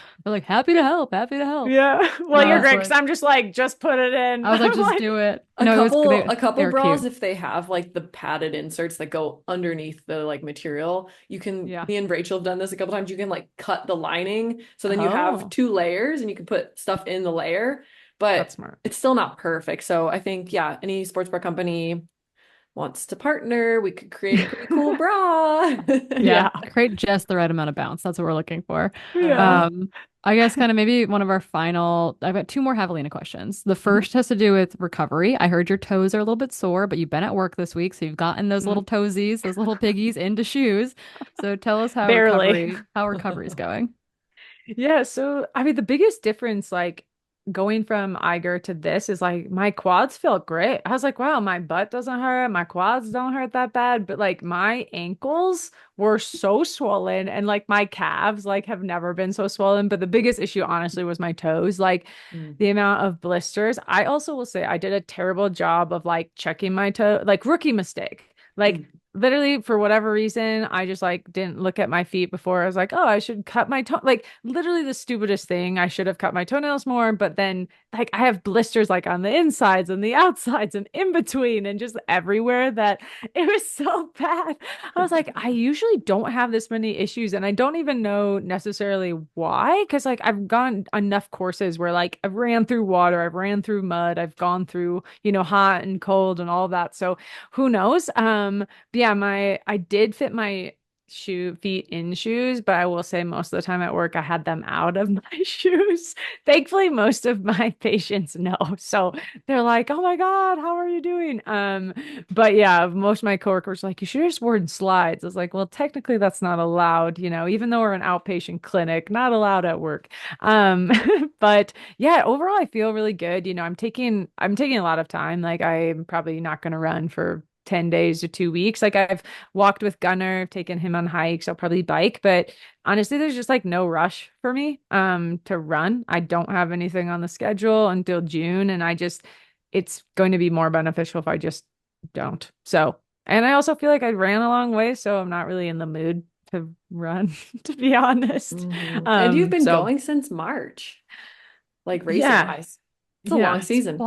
"Happy to help, happy to help." Yeah. And Well, I you're was great because like, I'm just like, just put it in. I was like, I'm "Just like, do it." A No, it was couple they a couple were bras, cute. if they have like the padded inserts that go underneath the like material, you can, yeah. me and Rachel have done this a couple times. You can like cut the lining so then you have Oh, 2 layers and you can put stuff in the layer, that's but smart. it's still not perfect. So I think, yeah, any sports bra company wants to partner, we could create a pretty cool bra. Yeah, Yeah. create just the right amount of bounce. That's what we're looking for. Yeah. Um, I guess kind of maybe one of our final, I've got two more Javelina questions. The first has to do with recovery. I heard your toes are a little bit sore, but you've been at work this week, so you've gotten those little toesies, those little piggies into shoes. So tell us Barely. how recovery is going. Yeah, so I mean the biggest difference like going from Iger to this is like my quads felt great. I was like, wow, my butt doesn't hurt, my quads don't hurt that bad, but like my ankles were so swollen and like my calves like have never been so swollen, but the biggest issue honestly was my toes, like the amount of blisters. I also will say I did a terrible job of like checking my toe, like rookie mistake. Like literally for whatever reason, I just like didn't look at my feet before. I was like, oh, I should cut my toe. Like literally the stupidest thing. I should have cut my toenails more. But then like I have blisters like on the insides and the outsides and in between and just everywhere that it was so bad. I was like, I usually don't have this many issues and I don't even know necessarily why. Cause like I've gone enough courses where like I've ran through water, I've ran through mud, I've gone through, hot and cold and all that. So who knows? But yeah, I did fit my feet in shoes, but I will say most of the time at work I had them out of my shoes. Thankfully, most of my patients know. So they're like, "Oh my God, how are you doing?" But yeah, most of my coworkers are like, "You should have just worn slides." I was like, well, technically that's not allowed, even though we're an outpatient clinic, not allowed at work. Um, but yeah, overall I feel really good. I'm taking a lot of time. Like I'm probably not gonna run for 10 days to 2 weeks. Like I've walked with Gunnar, I've taken him on hikes, I'll probably bike, but honestly, there's just like no rush for me to run. I don't have anything on the schedule until June, and it's going to be more beneficial if I just don't. So, and I also feel like I ran a long way, so I'm not really in the mood to run, to be honest. And you've been So going since March, like racing yeah, wise. It's a long yeah. season.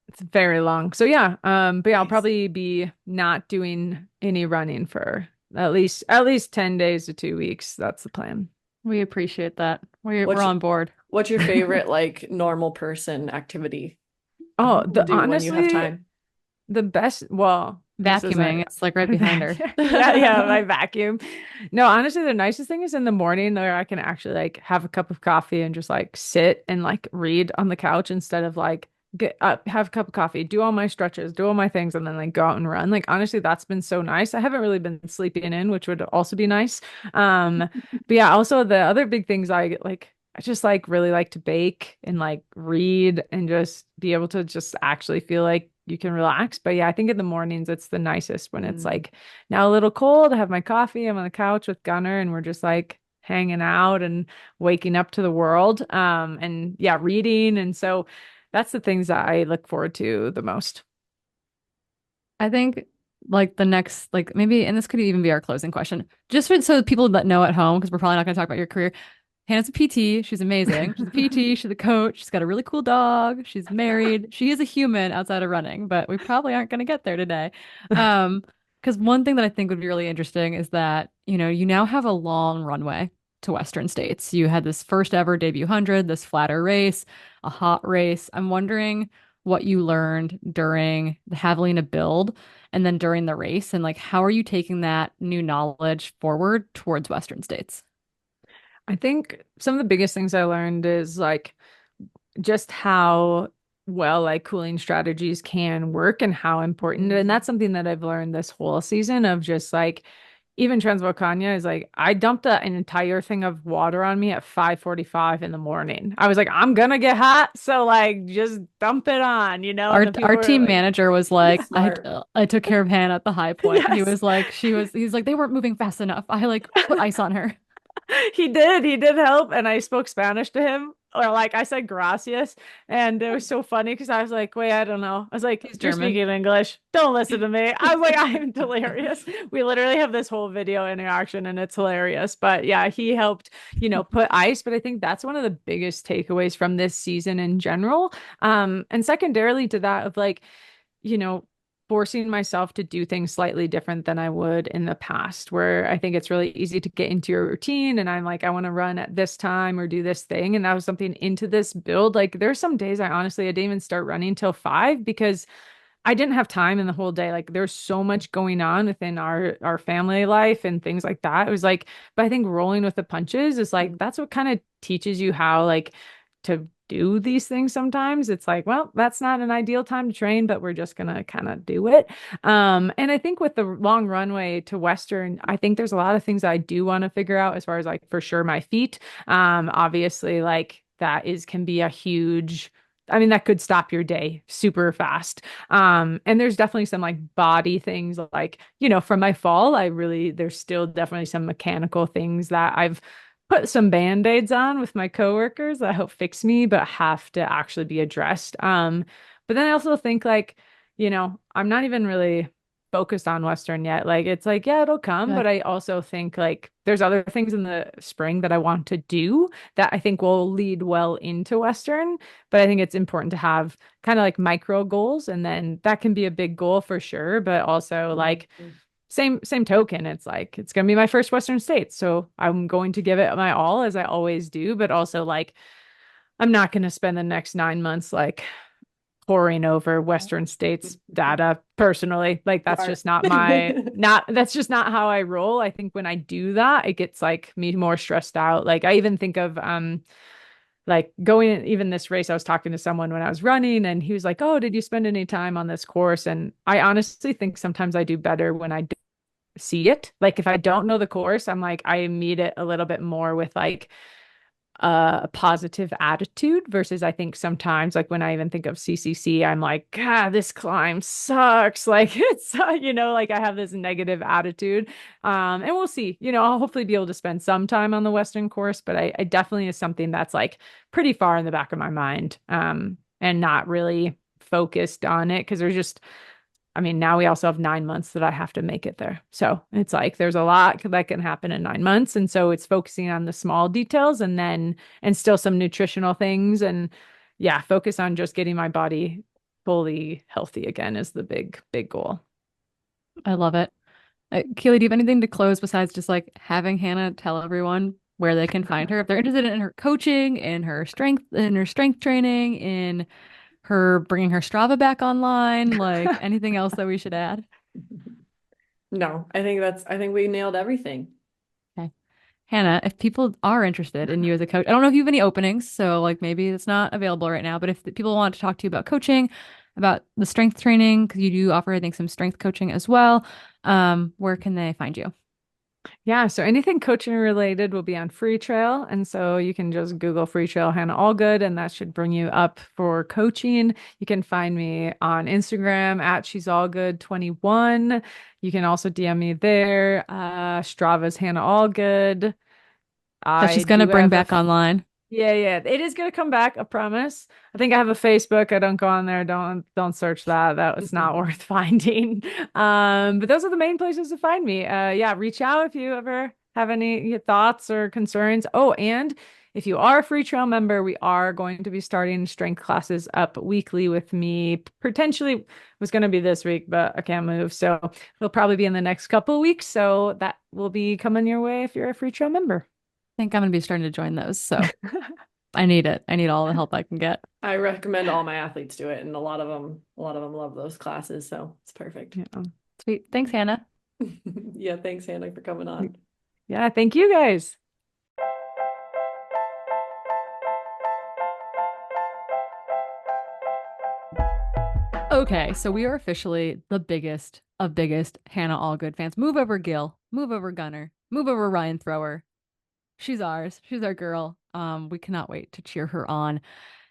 It's very long. So yeah, but yeah, I'll Nice. probably be not doing any running for at least 10 days to 2 weeks. That's the plan. We appreciate that. We're What's on board. what's your favorite like normal person activity Oh, to do when you have honestly, time? the best, well, this isn't Vacuuming, it's like right my behind her. yeah, yeah, my vacuum. No, honestly, the nicest thing is in the morning where I can actually like have a cup of coffee and just like sit and like read on the couch instead of like get up, have a cup of coffee, do all my stretches, do all my things, and then like go out and run. Like honestly, that's been so nice. I haven't really been sleeping in, which would also be nice. But yeah, also the other big things I just like really like to bake and like read and just be able to just actually feel like you can relax. But yeah, I think in the mornings it's the nicest when it's like now a little cold. I have my coffee, I'm on the couch with Gunner, and we're just like hanging out and waking up to the world. And yeah, reading. And so that's the things that I look forward to the most. I think like the next, like maybe, and this could even be our closing question, just so people that know at home, because we're probably not going to talk about your career. Hannah's a PT. She's amazing. She's a PT. She's a coach. She's got a really cool dog. She's married. She is a human outside of running, but we probably aren't going to get there today. Um, because one thing that I think would be really interesting is that, you now have a long runway to Western States. You had this first ever debut 100, this flatter race, a hot race. I'm wondering what you learned during the Javelina build and then during the race, and like how are you taking that new knowledge forward towards Western States? I think some of the biggest things I learned is like just how well like cooling strategies can work and how important. And that's something that I've learned this whole season of just like even Transvulcania is like I dumped an entire thing of water on me at 5:45 in the morning. I was like, I'm gonna get hot, so like just dump it on, and Our the people our were team like, manager was like, Smart. I took care of Hannah at the high point. He yes. was like, he's like, they weren't moving fast enough. I like put ice on her. He did help, and I spoke Spanish to him, or like I said gracias, and it was so funny because I was like, wait, I don't know. I was like, He's you're German. speaking English, don't listen to me. I was like, I am delirious. We literally have this whole video interaction and it's hilarious. But yeah, he helped, put ice. But I think that's one of the biggest takeaways from this season in general. And secondarily to that of like, you know, forcing myself to do things slightly different than I would in the past, where I think it's really easy to get into your routine. And I'm like, I want to run at this time or do this thing. And that was something into this build. Like there's some days I didn't even start running till 5 because I didn't have time in the whole day. Like there's so much going on within our family life and things like that. It was like, but I think rolling with the punches is like that's what kind of teaches you how like to do these things sometimes. It's like, well, that's not an ideal time to train, but we're just gonna kind of do it. And I think with the long runway to Western, I think there's a lot of things I do want to figure out as far as like for sure my feet. Obviously, like that is can be a huge I mean, that could stop your day super fast. And there's definitely some like body things like, from my fall, there's still definitely some mechanical things that I've put some band-aids on with my coworkers that help fix me, but have to actually be addressed. But then I also think like, I'm not even really focused on Western yet. Like it's like, yeah, it'll come, Good. but I also think like there's other things in the spring that I want to do that I think will lead well into Western. But I think it's important to have kind of like micro goals, and then that can be a big goal for sure, but also like same token, it's like it's gonna be my first Western States. So I'm going to give it my all as I always do, but also like I'm not gonna spend the next 9 months like poring over Western States data personally. Like that's Smart. just not my not that's just not how I roll. I think when I do that, it gets like me more stressed out. Like I even think of like going even this race, I was talking to someone when I was running and he was like, oh, did you spend any time on this course? And I honestly think sometimes I do better when I see it. Like if I don't know the course, I'm like I meet it a little bit more with like a positive attitude versus I think sometimes like when I even think of CCC, I'm like, God, this climb sucks. Like it's like I have this negative attitude. And we'll see. I'll hopefully be able to spend some time on the Western course, but I definitely is something that's like pretty far in the back of my mind. And not really focused on it because I mean, now we also have 9 months that I have to make it there. So it's like there's a lot that can happen in 9 months. And so it's focusing on the small details and still some nutritional things. And yeah, focus on just getting my body fully healthy again is the big, big goal. I love it. Keely, do you have anything to close besides just like having Hannah tell everyone where they can find her if they're interested in her coaching, in her strength training, in her bringing her Strava back online, like anything else that we should add? No, I think we nailed everything. Okay. Hannah, if people are interested in you as a coach, I don't know if you have any openings, so like maybe it's not available right now, but if people want to talk to you about coaching, about the strength training, because you do offer, I think, some strength coaching as well, where can they find you? Yeah, so anything coaching related will be on Free Trail. And so you can just Google Free Trail Hannah Allgood, and that should bring you up for coaching. You can find me on Instagram at She's All Good 21. You can also DM me there. Strava's Hannah Allgood. That she's I gonna do bring have back online. yeah. It is gonna come back, I promise. I think I have a Facebook. I don't go on there. Don't search that. That was not worth finding. But those are the main places to find me. Yeah, reach out if you ever have any thoughts or concerns. Oh, and if you are a free trail member, we are going to be starting strength classes up weekly with me. Potentially was going to be this week, but I can't move. So it'll probably be in the next couple of weeks. So that will be coming your way if you're a free trail member. I think I'm gonna be starting to join those. So I need it. I need all the help I can get. I recommend all my athletes do it, and a lot of them love those classes, so it's perfect. Yeah. Sweet. Thanks, Hannah. Yeah, thanks, Hannah, for coming on. Yeah, thank you guys. Okay, so we are officially the biggest of biggest Hannah Allgood fans. Move over Gil, move over Gunner, move over Ryan Thrower. She's ours. She's our girl. We cannot wait to cheer her on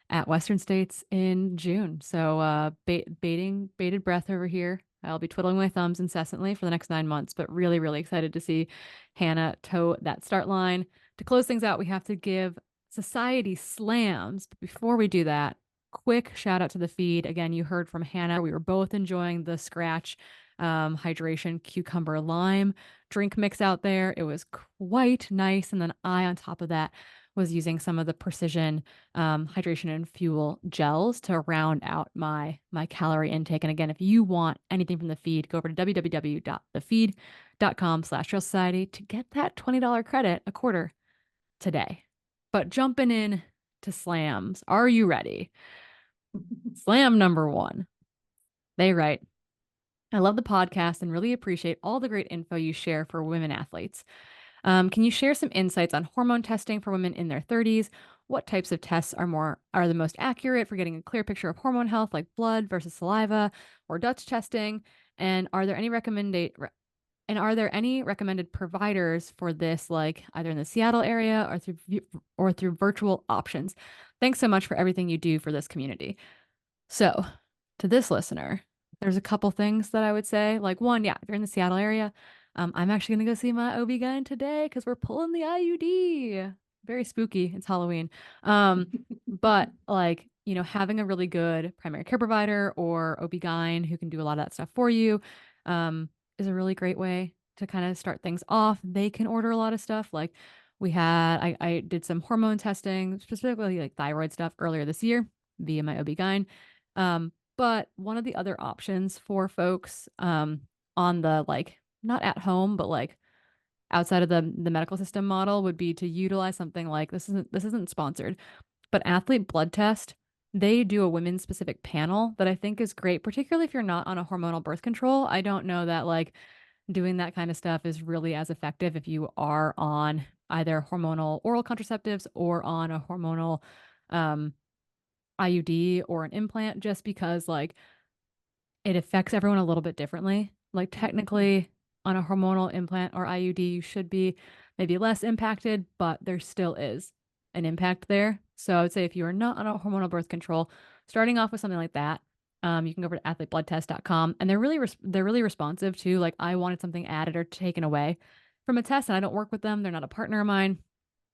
at Western States in June. So bated breath over here. I'll be twiddling my thumbs incessantly for the next 9 months, but really, really excited to see Hannah toe that start line. To close things out, we have to give Society slams. But before we do that, quick shout out to the feed. Again, you heard from Hannah. We were both enjoying the scratch hydration cucumber lime drink mix out there. It was quite nice. And then I, on top of that, was using some of the precision hydration and fuel gels to round out my calorie intake. And again, if you want anything from the feed, go over to www.thefeed.com/trail society to get that $20 credit a quarter today. But jumping in to slams, are you ready? Slam number one. They write, I love the podcast and really appreciate all the great info you share for women athletes. Can you share some insights on hormone testing for women in their 30s? What types of tests are the most accurate for getting a clear picture of hormone health, like blood versus saliva or Dutch testing? And are there any recommended providers for this, like either in the Seattle area or through virtual options? Thanks so much for everything you do for this community. So, to this listener, there's a couple things that I would say. Like one, yeah, if you're in the Seattle area, I'm actually gonna go see my OB-GYN today because we're pulling the IUD. Very spooky. It's Halloween. But like, having a really good primary care provider or OB-GYN who can do a lot of that stuff for you, is a really great way to kind of start things off. They can order a lot of stuff. Like I did some hormone testing, specifically like thyroid stuff earlier this year via my OB-GYN. But one of the other options for folks on the like not at home, but like outside of the medical system model would be to utilize something like this isn't sponsored, but Athlete Blood Test. They do a women's specific panel that I think is great, particularly if you're not on a hormonal birth control. I don't know that like doing that kind of stuff is really as effective if you are on either hormonal oral contraceptives or on a hormonal IUD or an implant, just because like it affects everyone a little bit differently. Like technically on a hormonal implant or IUD, you should be maybe less impacted, but there still is an impact there. So I would say if you are not on a hormonal birth control, starting off with something like that, you can go over to athletebloodtest.com, and they're really responsive too. Like I wanted something added or taken away from a test, and I don't work with them. They're not a partner of mine.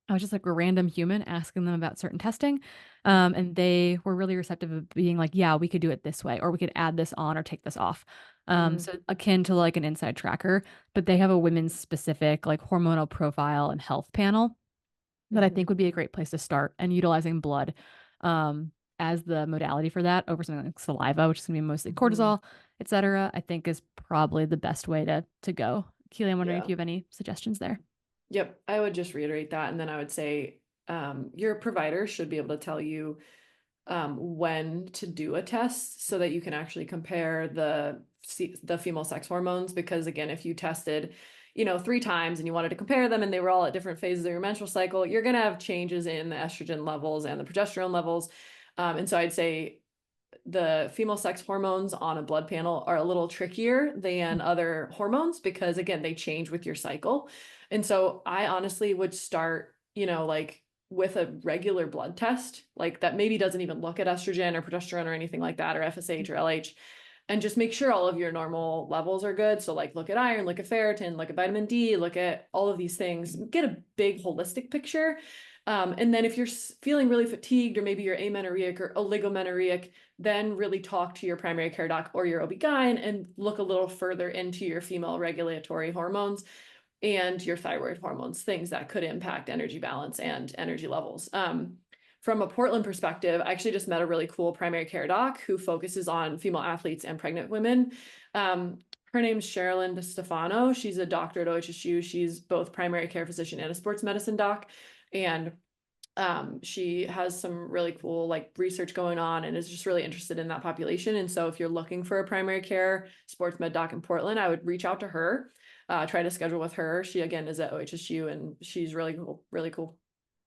I was just like a random human asking them about certain testing. And they were really receptive of being like, yeah, we could do it this way, or we could add this on or take this off. So akin to like an inside tracker, but they have a women's specific like hormonal profile and health panel that I think would be a great place to start, and utilizing blood as the modality for that over something like saliva, which is going to be mostly cortisol, etc. I think is probably the best way to go. Keely, I'm wondering if you have any suggestions there. Yep, I would just reiterate that, and then I would say your provider should be able to tell you when to do a test so that you can actually compare the female sex hormones. Because again, if you tested 3 times and you wanted to compare them and they were all at different phases of your menstrual cycle, you're going to have changes in the estrogen levels and the progesterone levels. And so I'd say the female sex hormones on a blood panel are a little trickier than other hormones because again, they change with your cycle. And so I honestly would start, like with a regular blood test, like that maybe doesn't even look at estrogen or progesterone or anything like that, or FSH or LH. and just make sure all of your normal levels are good. So like look at iron, look at ferritin, look at vitamin D, look at all of these things, get a big holistic picture. And then if you're feeling really fatigued, or maybe you're amenorrheic or oligomenorrheic, then really talk to your primary care doc or your OB-GYN and look a little further into your female regulatory hormones and your thyroid hormones, things that could impact energy balance and energy levels. From a Portland perspective, I actually just met a really cool primary care doc who focuses on female athletes and pregnant women. Her name's Sherilyn DeStefano. She's a doctor at OHSU. She's both primary care physician and a sports medicine doc. And she has some really cool like research going on and is just really interested in that population. And so if you're looking for a primary care sports med doc in Portland, I would reach out to her, try to schedule with her. She again is at OHSU and she's really cool, really cool.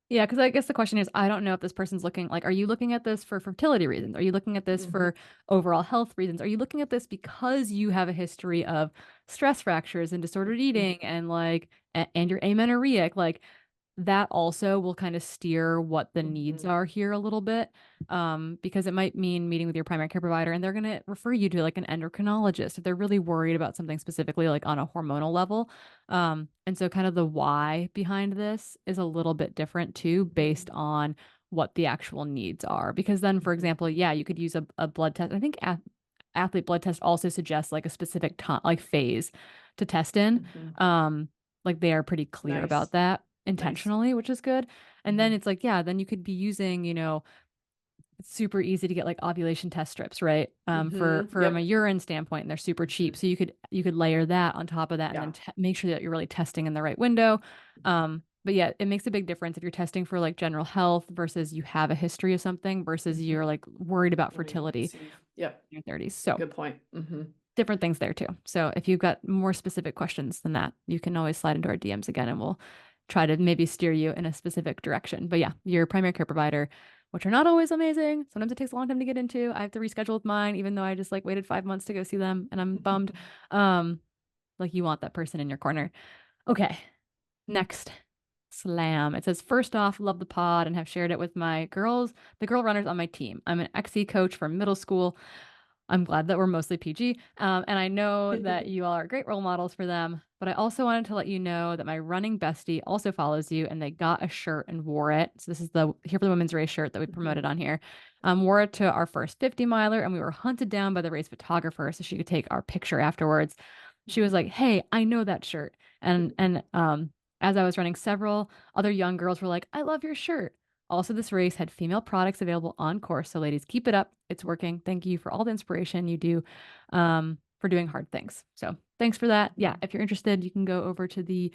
Yeah, because I guess the question is, I don't know if this person's looking like, are you looking at this for fertility reasons? Are you looking at this for overall health reasons? Are you looking at this because you have a history of stress fractures and disordered eating and like, and you're amenorrheic? Like, that also will kind of steer what the needs are here a little bit, because it might mean meeting with your primary care provider and they're going to refer you to like an endocrinologist if they're really worried about something specifically like on a hormonal level. And so kind of the why behind this is a little bit different too, based on what the actual needs are. Because then, for example, yeah, you could use a blood test. I think athlete blood test also suggests like a specific time, like phase to test in. Like they are pretty clear about that intentionally, which is good. And then it's like, yeah, then you could be using, you know, it's super easy to get like ovulation test strips, right? From a urine standpoint, and they're super cheap. So you could layer that on top of that and then make sure that you're really testing in the right window. But yeah, it makes a big difference if you're testing for like general health versus you have a history of something versus you're like worried about fertility in your 30s. So good point. Different things there too. So if you've got more specific questions than that, you can always slide into our DMs again and we'll try to maybe steer you in a specific direction. But yeah, your primary care provider, which are not always amazing. Sometimes it takes a long time to get into. I have to reschedule with mine, even though I just like waited 5 months to go see them and I'm bummed. Like you want that person in your corner. Okay. Next slam. It says, first off, love the pod and have shared it with my girls, the girl runners on my team. I'm an XC coach for middle school. I'm glad that we're mostly PG. And I know that you all are great role models for them. But I also wanted to let you know that my running bestie also follows you and they got a shirt and wore it. So this is the Here for the Women's Race shirt that we promoted on here. Wore it to our first 50 miler and we were hunted down by the race photographer so she could take our picture afterwards. She was like, hey, I know that shirt. And as I was running, several other young girls were like, I love your shirt. Also, this race had female products available on course. So ladies, keep it up. It's working. Thank you for all the inspiration you do for doing hard things. So thanks for that. Yeah, if you're interested, you can go over to the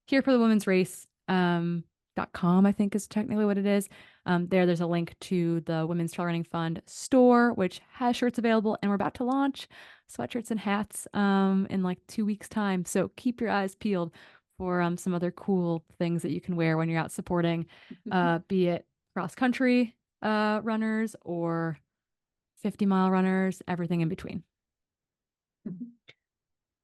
Here for the Women's Race .com, I think is technically what it is. There's a link to the Women's Trail Running Fund store, which has shirts available. And we're about to launch sweatshirts and hats in like 2 weeks time. So keep your eyes peeled for some other cool things that you can wear when you're out supporting, be it cross country runners or 50-mile runners, everything in between.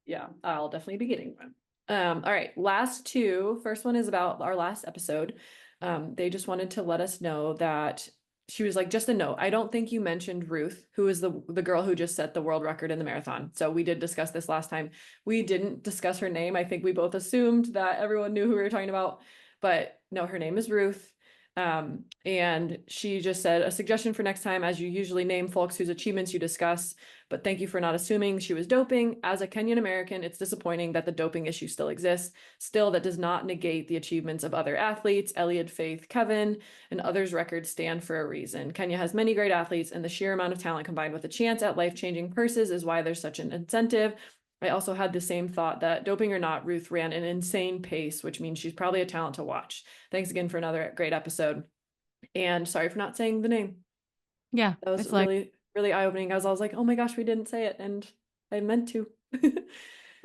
Yeah, I'll definitely be getting one. All right, last two. First one is about our last episode. They just wanted to let us know that she was like, just a note, I don't think you mentioned Ruth, who is the girl who just set the world record in the marathon. So we did discuss this last time. We didn't discuss her name. I think we both assumed that everyone knew who we were talking about, but no, her name is Ruth. And she just said, a suggestion for next time, as you usually name folks whose achievements you discuss, but thank you for not assuming she was doping. As a Kenyan American, it's disappointing that the doping issue still exists. Still, that does not negate the achievements of other athletes. Elliot, Faith, Kevin, and others' records stand for a reason. Kenya has many great athletes, and the sheer amount of talent combined with a chance at life-changing purses is why there's such an incentive. I also had the same thought that doping or not, Ruth ran an insane pace, which means she's probably a talent to watch. Thanks again for another great episode. And sorry for not saying the name. Yeah. That was really, really eye-opening. I was like, oh my gosh, we didn't say it. And I meant to.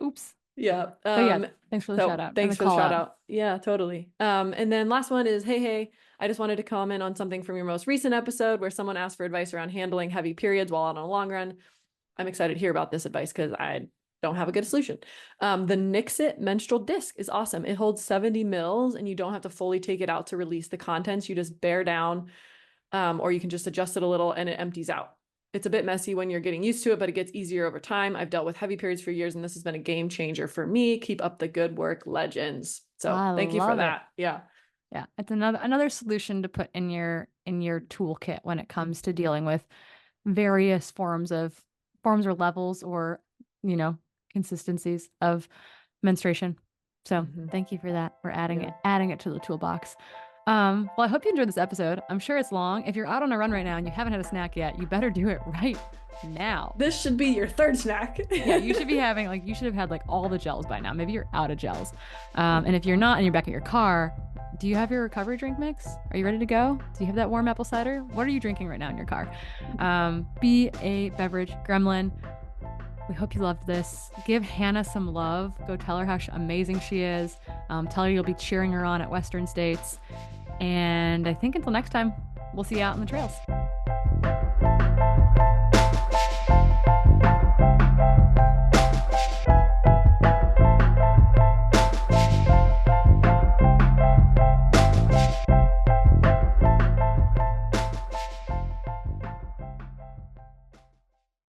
Oops. Yeah. Yeah, thanks for the shout out. Thanks for the shout out. Yeah, totally. And then last one is, hey, I just wanted to comment on something from your most recent episode where someone asked for advice around handling heavy periods while on a long run. I'm excited to hear about this advice because I don't have a good solution. The Nixit menstrual disc is awesome. It holds 70 mils and you don't have to fully take it out to release the contents. You just bear down, or you can just adjust it a little and it empties out. It's a bit messy when you're getting used to it, but it gets easier over time. I've dealt with heavy periods for years, and this has been a game changer for me. Keep up the good work, legends. So I thank you for love it. that. Yeah. Yeah, it's another solution to put in your toolkit when it comes to dealing with various forms or levels or, you know, consistencies of menstruation. So thank you for that. We're adding it to the toolbox. Well, I hope you enjoyed this episode. I'm sure it's long. If you're out on a run right now and you haven't had a snack yet, you better do it right now. This should be your third snack. Yeah, you should be having you should have had all the gels by now. Maybe you're out of gels. And if you're not and you're back at your car, do you have your recovery drink mix? Are you ready to go? Do you have that warm apple cider? What are you drinking right now in your car? Be a beverage gremlin. We hope you loved this. Give Hannah some love. Go tell her how amazing she is. Tell her you'll be cheering her on at Western States. And I think until next time, we'll see you out in the trails.